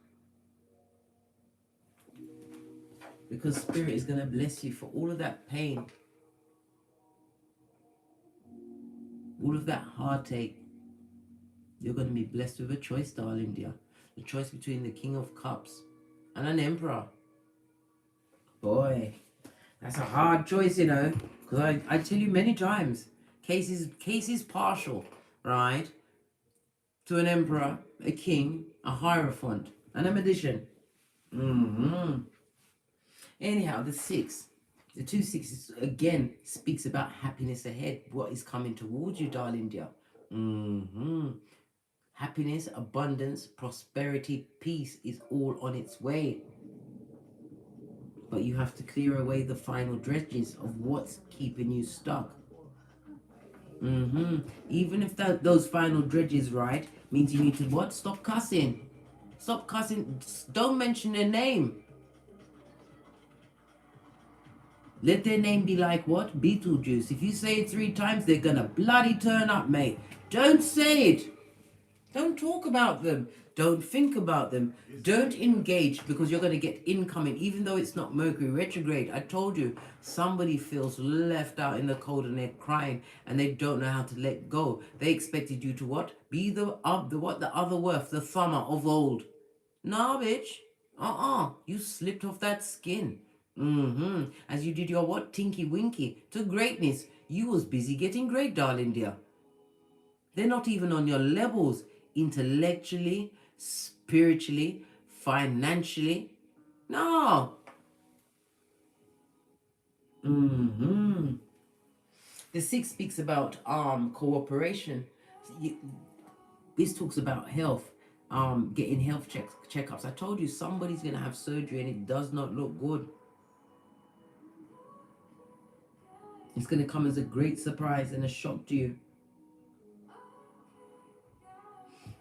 Because Spirit is going to bless you for all of that pain. All of that heartache. You're going to be blessed with a choice, darling dear. The choice between the King of Cups and an Emperor. Boy, that's a hard choice, you know. Because I tell you many times, cases partial, right? To an Emperor, a King, a Hierophant, and a Magician. Anyhow, the 6. The 2 6s again speaks about happiness ahead. What is coming towards you, darling dear? Happiness, abundance, prosperity, peace is all on its way. But you have to clear away the final dredges of what's keeping you stuck. Even if those final dredges, right, means you need to what? Stop cussing. Stop cussing. Don't mention their name. Let their name be like what? Beetlejuice. If you say it 3 times, they're gonna bloody turn up, mate. Don't say it. Don't talk about them. Don't think about them. Don't engage, because you're going to get incoming, even though it's not Mercury retrograde. I told you, somebody feels left out in the cold and they're crying and they don't know how to let go. They expected you to what? Be the other worth, the thumber of old. Nah, bitch. You slipped off that skin. As you did your what? Tinky winky to greatness. You was busy getting great, darling dear. They're not even on your levels intellectually, spiritually, financially. No. The 6 speaks about cooperation. This talks about health, getting health checkups. I told you somebody's gonna have surgery and it does not look good. It's gonna come as a great surprise and a shock to you.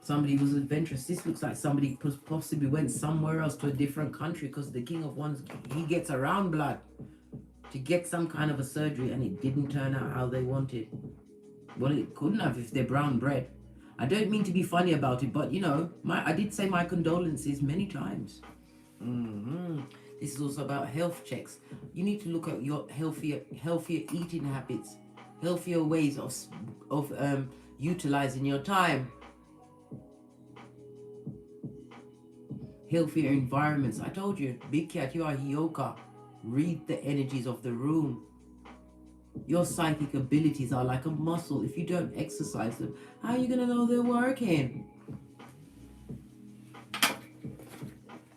Somebody was adventurous. This looks like somebody possibly went somewhere else to a different country, because the King of Wands, he gets around blood to get some kind of a surgery and it didn't turn out how they wanted. Well, it couldn't have if they're brown bread. I don't mean to be funny about it, but you know, I did say my condolences many times. This is also about health checks. You need to look at your healthier eating habits, healthier ways of utilizing your time. Healthier environments. I told you, big cat, you are HEYOKA. Read the energies of the room. Your psychic abilities are like a muscle. If you don't exercise them, how are you going to know they're working?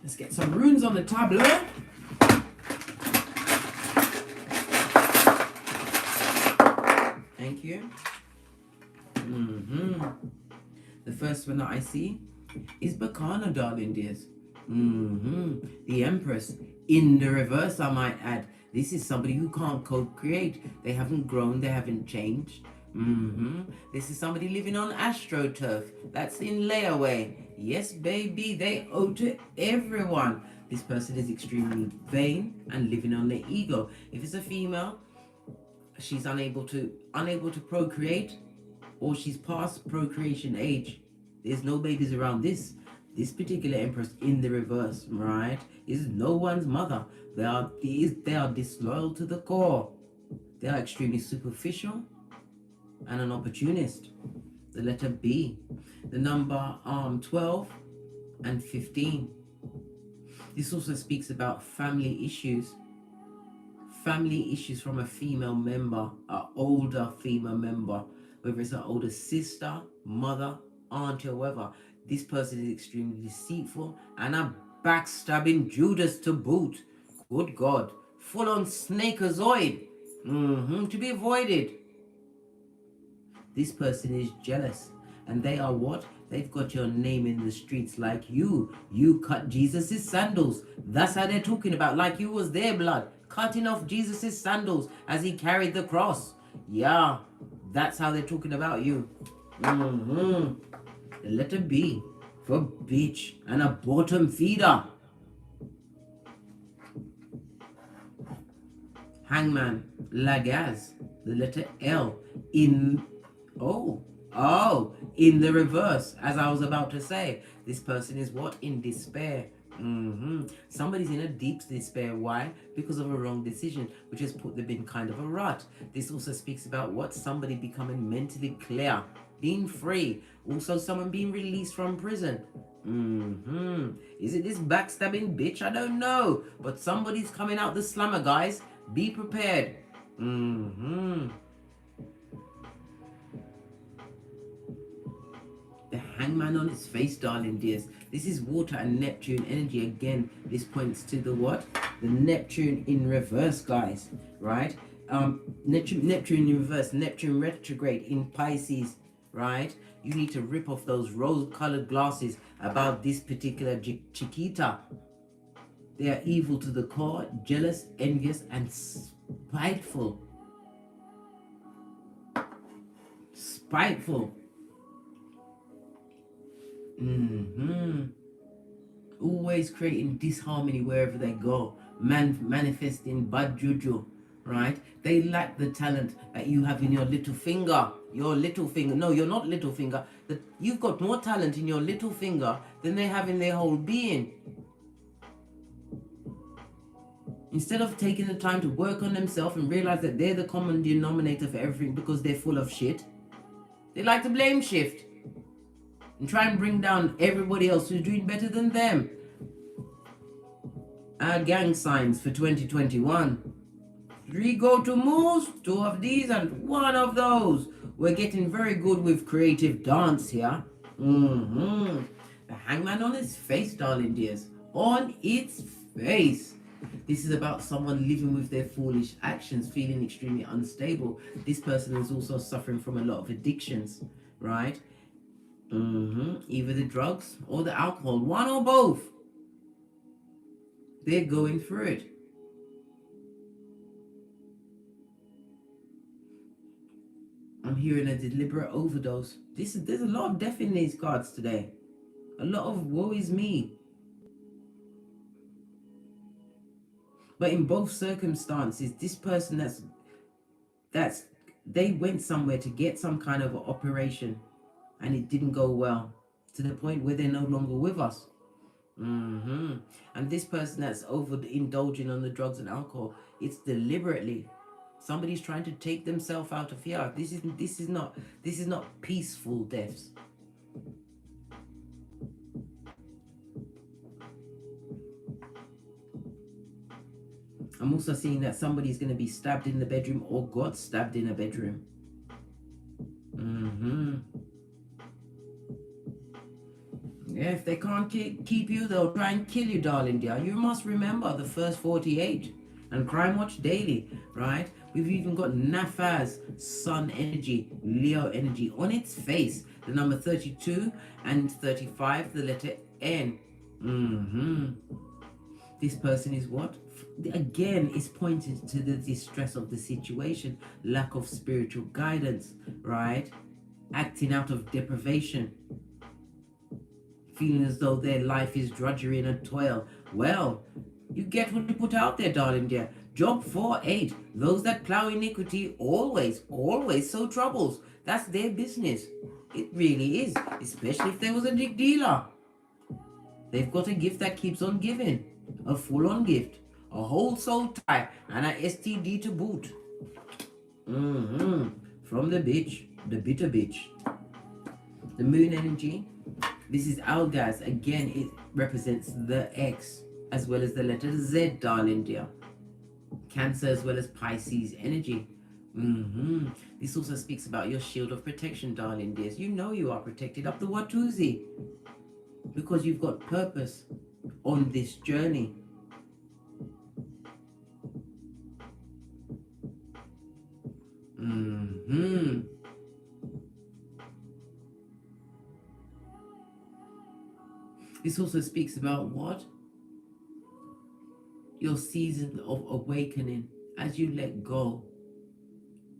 Let's get some runes on the tableau. Thank you. The first one that I see is Bacana, darling dears. The Empress in the reverse, I might add. This is somebody who can't co-create. They haven't grown, they haven't changed. This is somebody living on astroturf. That's in layaway. Yes, baby, they owe to everyone. This person is extremely vain and living on their ego. If it's a female, she's unable to procreate, or she's past procreation age. There's no babies around this particular Empress in the reverse, right? Is no one's mother. They are disloyal to the core. They are extremely superficial and an opportunist. The letter B. The number 12 and 15. This also speaks about family issues. Family issues from a female member, an older female member, whether it's an older sister, mother, aunt, or whoever. This person is extremely deceitful and a backstabbing Judas to boot. Good God. Full on snakeazoid. To be avoided. This person is jealous. And they are what? They've got your name in the streets like you. You cut Jesus' sandals. That's how they're talking about. Like you was their blood. Cutting off Jesus' sandals as he carried the cross. Yeah. That's how they're talking about you. The letter B for bitch and a bottom feeder. Hangman, Lagaz. The letter L in in the reverse, as I was about to say. This person is what? In despair. Somebody's in a deep despair. Why? Because of a wrong decision, which has put them in kind of a rut. This also speaks about what? Somebody becoming mentally clear, being free. Also someone being released from prison. Is it this backstabbing bitch? I don't know, but somebody's coming out the slammer, guys. Be prepared. The hangman on its face, darling dears. This is water and Neptune energy. Again, this points to the what? The Neptune in reverse, guys. Right? Neptune in reverse. Neptune retrograde in Pisces. Right? You need to rip off those rose-colored glasses about this particular Chiquita. They are evil to the core, jealous, envious, and spiteful. Spiteful. Always creating disharmony wherever they go. Manifesting bad juju. right? They lack the talent that you have in your little finger. Your little finger. No, you're not little finger. You've got more talent in your little finger than they have in their whole being. Instead of taking the time to work on themselves and realize that they're the common denominator for everything because they're full of shit, they like to blame shift and try and bring down everybody else who's doing better than them. Our gang signs for 2021. 3 go-to moves, 2 of these and 1 of those. We're getting very good with creative dance here. The hangman on his face, darling dears. On its face. This is about someone living with their foolish actions, feeling extremely unstable. This person is also suffering from a lot of addictions, right? Either the drugs or the alcohol, one or both. They're going through it. I'm hearing a deliberate overdose. There's a lot of death in these cards today. A lot of woe is me. But in both circumstances, this person they went somewhere to get some kind of operation and it didn't go well to the point where they're no longer with us. And this person that's overindulging on the drugs and alcohol, it's deliberately. Somebody's trying to take themselves out of here. This is not peaceful deaths. I'm also seeing that somebody's going to be stabbed in the bedroom or got stabbed in a bedroom. Yeah, if they can't keep you, they'll try and kill you, darling dear. You must remember the first 48 and Crime Watch Daily, right? We've even got Nafa's Sun energy, Leo energy on its face. The number 32 and 35, the letter N. This person is what? Again, it's pointing to the distress of the situation, lack of spiritual guidance, right? Acting out of deprivation, feeling as though their life is drudgery and toil. Well, you get what you put out there, darling dear. Job 4:8. Those that plow iniquity always sow troubles. That's their business. It really is, especially if there was a big dealer. They've got a gift that keeps on giving. A full-on gift. A whole soul tie. And an STD to boot. From the bitch. The bitter bitch. The moon energy. This is Algaz. Again, it represents the X as well as the letter Z, darling dear. Cancer as well as Pisces energy. This also speaks about your shield of protection, darling dears. You know you are protected up the Watusi because you've got purpose on this journey. This also speaks about what? Your season of awakening as you let go.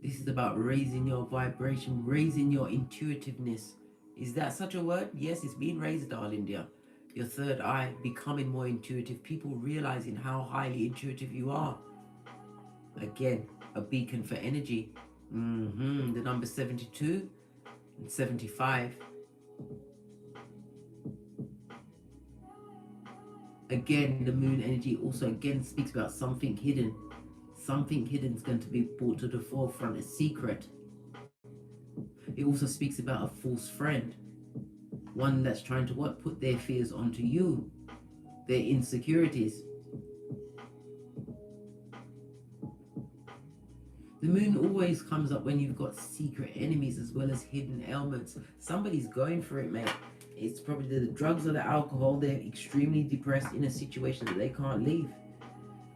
This is about raising your vibration, raising your intuitiveness. Is that such a word? Yes, it's being raised, darling dear. Your third eye, becoming more intuitive. People realizing how highly intuitive you are. Again, a beacon for energy. The number 72 and 75. Again, the moon energy also again speaks about something hidden. Something hidden is going to be brought to the forefront, a secret. It also speaks about a false friend. One that's trying to what? Put their fears onto you. Their insecurities. The moon always comes up when you've got secret enemies as well as hidden ailments. Somebody's going for it, mate. It's probably the drugs or the alcohol. They're extremely depressed in a situation that they can't leave.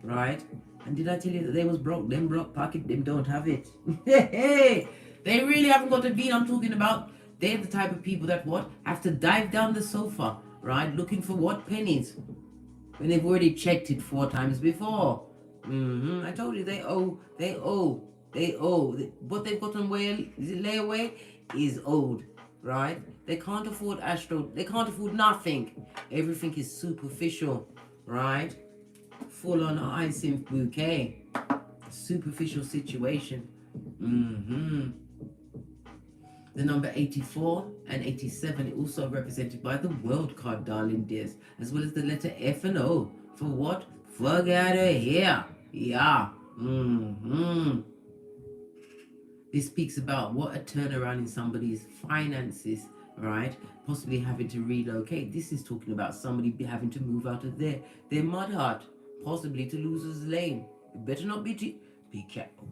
Right? And did I tell you that they was broke? Them broke pocket, them don't have it. Hey, they really haven't got a beat. I'm talking about they're the type of people that what? Have to dive down the sofa, right? Looking for what? Pennies. When they've already checked it 4 times before. I told you they owe. What they've got on layaway is owed, right? They can't afford they can't afford nothing. Everything is superficial, right? Full on hyacinth bouquet. superficial situation. The number 84 and 87 are also represented by the World card, darling dears, as well as the letter F and O. For what? Fuck out of here. Yeah. This speaks about what a turnaround in somebody's finances, right? Possibly having to relocate. This is talking about somebody having to move out of their mud hut, possibly to Loser's Lane. It better not be be careful.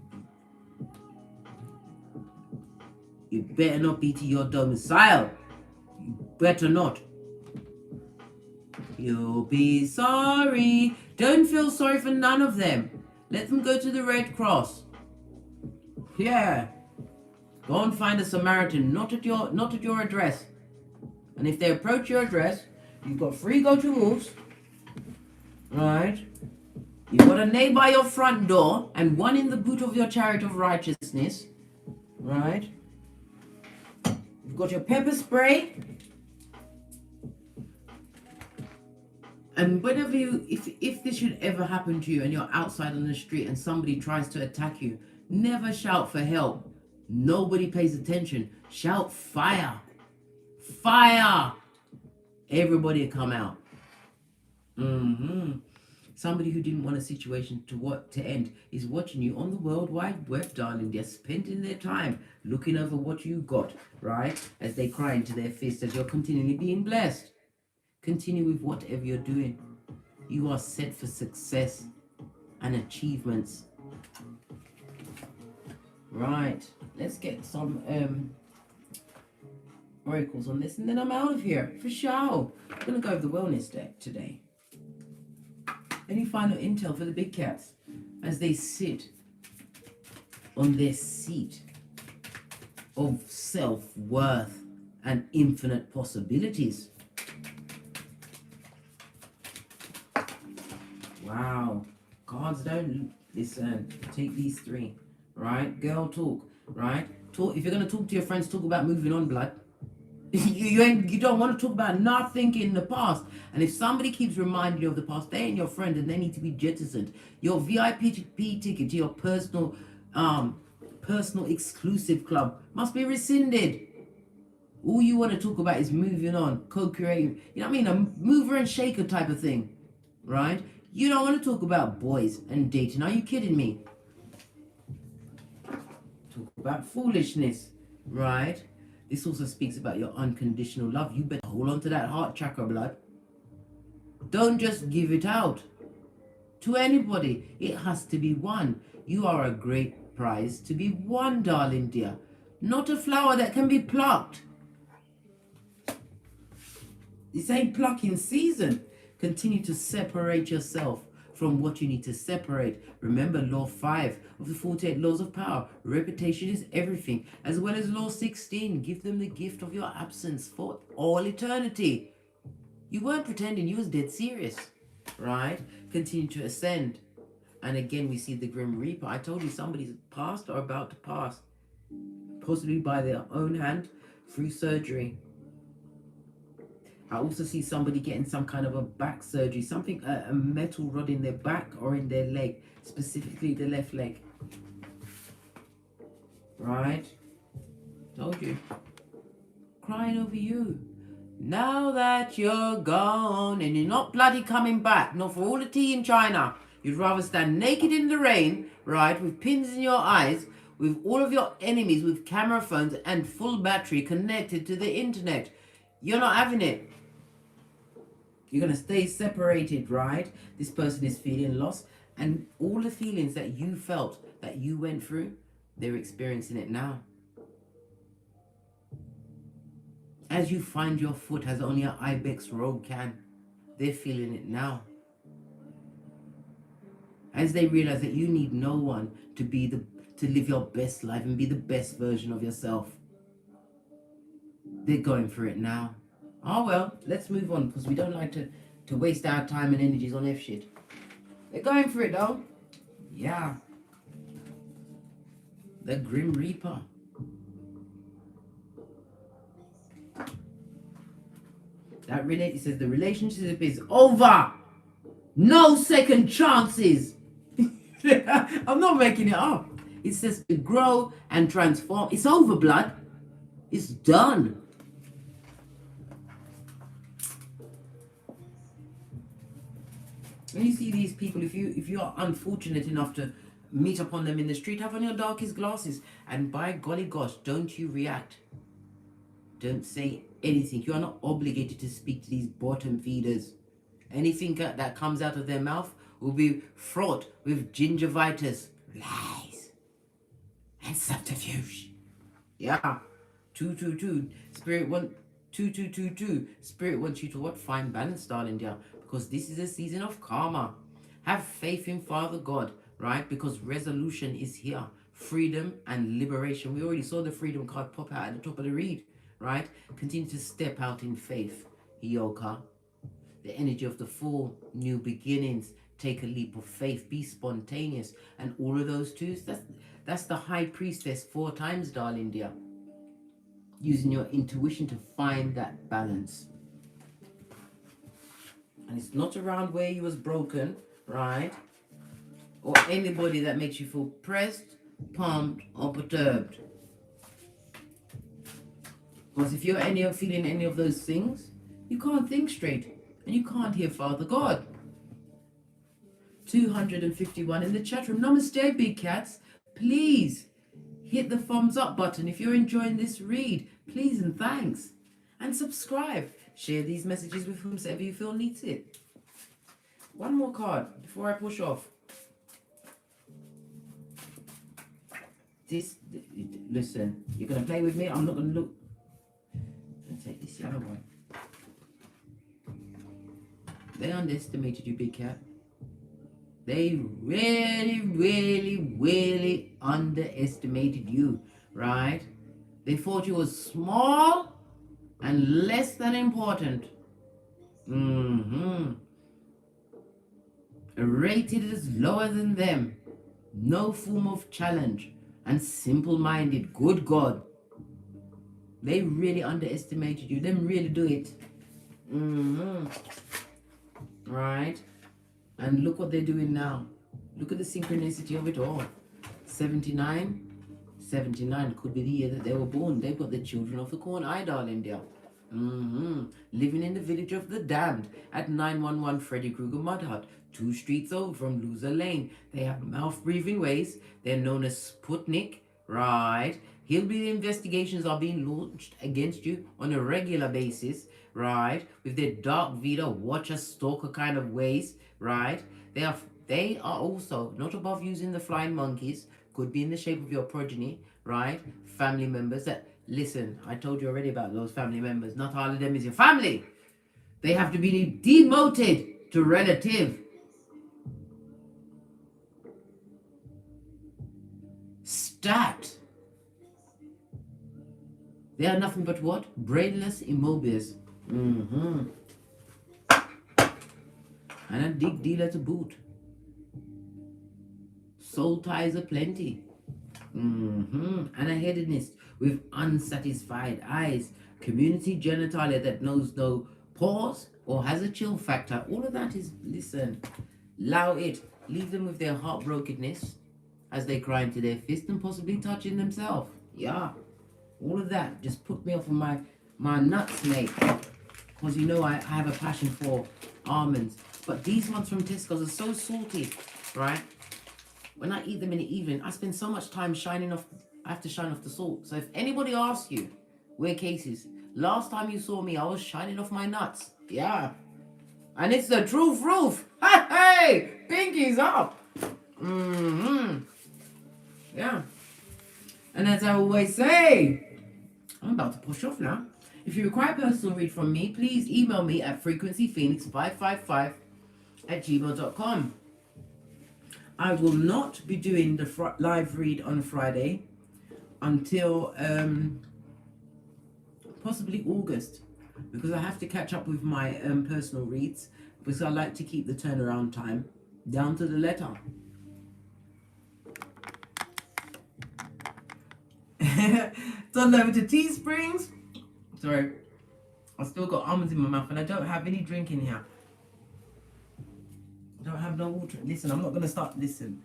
You better not be to your domicile. You better not. You'll be sorry. Don't feel sorry for none of them. Let them go to the Red Cross. Yeah. Go and find a Samaritan, not at your address. And if they approach your address, you've got 3 go-to moves. Right? You've got a nail by your front door and 1 in the boot of your chariot of righteousness. Right? You've got your pepper spray. And whenever if this should ever happen to you and you're outside on the street and somebody tries to attack you, never shout for help. Nobody pays attention. Shout fire. Fire. Everybody come out. Somebody who didn't want a situation to end is watching you on the World Wide Web, darling. They're spending their time looking over what you got, right? As they cry into their fists as you're continually being blessed. Continue with whatever you're doing. You are set for success and achievements. Right. Let's get some oracles on this and then I'm out of here. For sure. I'm going to go over the wellness deck today. Any final intel for the big cats as they sit on their seat of self-worth and infinite possibilities? Wow. Cards don't listen. Take these 3. Right? Girl talk. Right? Talk. If you're going to talk to your friends, talk about moving on, blood. You don't want to talk about nothing in the past. And if somebody keeps reminding you of the past, they ain't your friend and they need to be jettisoned. Your VIP ticket to your personal exclusive club must be rescinded. All you want to talk about is moving on, co-creating. You know what I mean? A mover and shaker type of thing. Right? You don't want to talk about boys and dating. Are you kidding me? Talk about foolishness. Right? This also speaks about your unconditional love. You better hold on to that heart chakra, blood. Don't just give it out to anybody. It has to be won. You are a great prize to be won, darling dear. Not a flower that can be plucked. This ain't plucking season. Continue to separate yourself from what you need to separate. Remember law 5 of the 48 laws of power. Reputation is everything. As well as law 16. Give them the gift of your absence for all eternity. You weren't pretending, you was dead serious. Right? Continue to ascend. And again we see the Grim Reaper. I told you somebody's passed or about to pass. Possibly by their own hand through surgery. I also see somebody getting some kind of a back surgery, something, a metal rod in their back or in their leg, specifically the left leg. Right? Told you. Crying over you. Now that you're gone and you're not bloody coming back, not for all the tea in China. You'd rather stand naked in the rain, right, with pins in your eyes, with all of your enemies with camera phones and full battery connected to the internet. You're not having it. You're going to stay separated, right? This person is feeling lost. And all the feelings that you felt, that you went through, they're experiencing it now. As you find your foot as only an ibex rogue can, they're feeling it now. As they realize that you need no one to live your best life and be the best version of yourself. They're going through it now. Oh well, let's move on because we don't like to waste our time and energies on F shit. They're going for it though. Yeah. The Grim Reaper. It says the relationship is over. No second chances. I'm not making it up. It says to grow and transform. It's over, blood. It's done. When you see these people, if you are unfortunate enough to meet upon them in the street, have on your darkest glasses, and by golly gosh, don't you react. Don't say anything. You are not obligated to speak to these bottom feeders. Anything that comes out of their mouth will be fraught with gingivitis, lies, and subterfuge. Yeah. 222. Spirit want 2222. Spirit wants you to what? Find balance, darling dear. Because this is a season of karma. Have faith in Father God, right? Because resolution is here. Freedom and liberation. We already saw the freedom card pop out at the top of the read, right? Continue to step out in faith, HEYOKA. The energy of the full new beginnings. Take a leap of faith. Be spontaneous. And all of those twos, that's the high priestess 4 times, darling dear. Using your intuition to find that balance. And it's not around where you was broken, right? Or anybody that makes you feel pressed, pumped, or perturbed. Because if you're feeling any of those things, you can't think straight. And you can't hear Father God. 251 in the chat room. Namaste, big cats. Please hit the thumbs up button if you're enjoying this read. Please and thanks. And subscribe. Share these messages with whomsoever you feel needs it. One more card before I push off. Listen, you're going to play with me. I'm not going to look. I'm going to take this yellow one. They underestimated you, big cat. They really, really, really underestimated you, right? They thought you was small and less than important. Rated as lower than them. No form of challenge. And simple-minded. Good God. They really underestimated you. Them really do it. Right? And look what they're doing now. Look at the synchronicity of it all. 79. 79 could be the year that they were born. They've got the children of the corn eye, darling dear. Living in the village of the damned at 911 Freddy Krueger Mud Hut. 2 streets over from Loser Lane. They have mouth-breathing ways. They're known as Sputnik. Right? Hillbilly investigations are being launched against you on a regular basis. Right? With their dark Veda, watcher, stalker kind of ways. Right? They are also not above using the flying monkeys. Could be in the shape of your progeny, right? Family members that, listen, I told you already about those family members. Not all of them is your family. They have to be demoted to relative. Stat. They are nothing but what? Brainless immobiles. And a dig dealer to boot. Soul ties aplenty. And a hedonist with unsatisfied eyes. Community genitalia that knows no pause or has a chill factor. All of that is, listen, allow it. Leave them with their heartbrokenness as they cry into their fist and possibly touching themselves. Yeah. All of that just put me off of my nuts, mate. Because you know I have a passion for almonds. But these ones from Tesco's are so salty, right? When I eat them in the evening, I spend so much time shining off. I have to shine off the salt. So if anybody asks you, wear cases. Last time you saw me, I was shining off my nuts. Yeah. And it's the truth roof. Hey, pinkies up. Yeah. And as I always say, I'm about to push off now. If you require a personal read from me, please email me at frequencyphoenix555@gmail.com. I will not be doing the live read on Friday until possibly August, because I have to catch up with my personal reads, because I like to keep the turnaround time down to the letter. Turn over to Teesprings. Sorry, I still got almonds in my mouth and I don't have any drink in here. I don't have no water. Listen, I'm not going to start. Listen,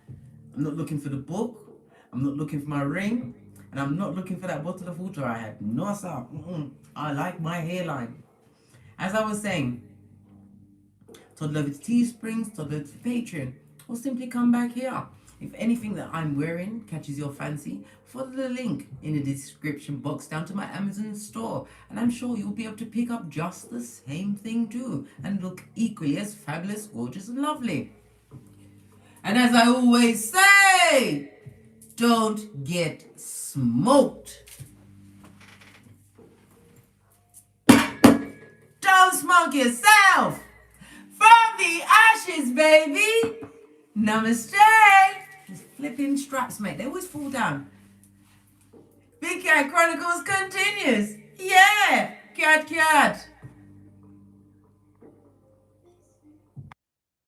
I'm not looking for the book. I'm not looking for my ring. And I'm not looking for that bottle of water I had. No, sir. I like my hairline. As I was saying, toddle over to Teesprings, toddle over to Patreon, or simply come back here. If anything that I'm wearing catches your fancy, follow the link in the description box down to my Amazon store, and I'm sure you'll be able to pick up just the same thing too, and look equally as fabulous, gorgeous, and lovely. And as I always say, don't get smoked. Don't smoke yourself. From the ashes, baby. Namaste. These flipping straps, mate. They always fall down. Big Cat Chronicles continues. Yeah. Cat.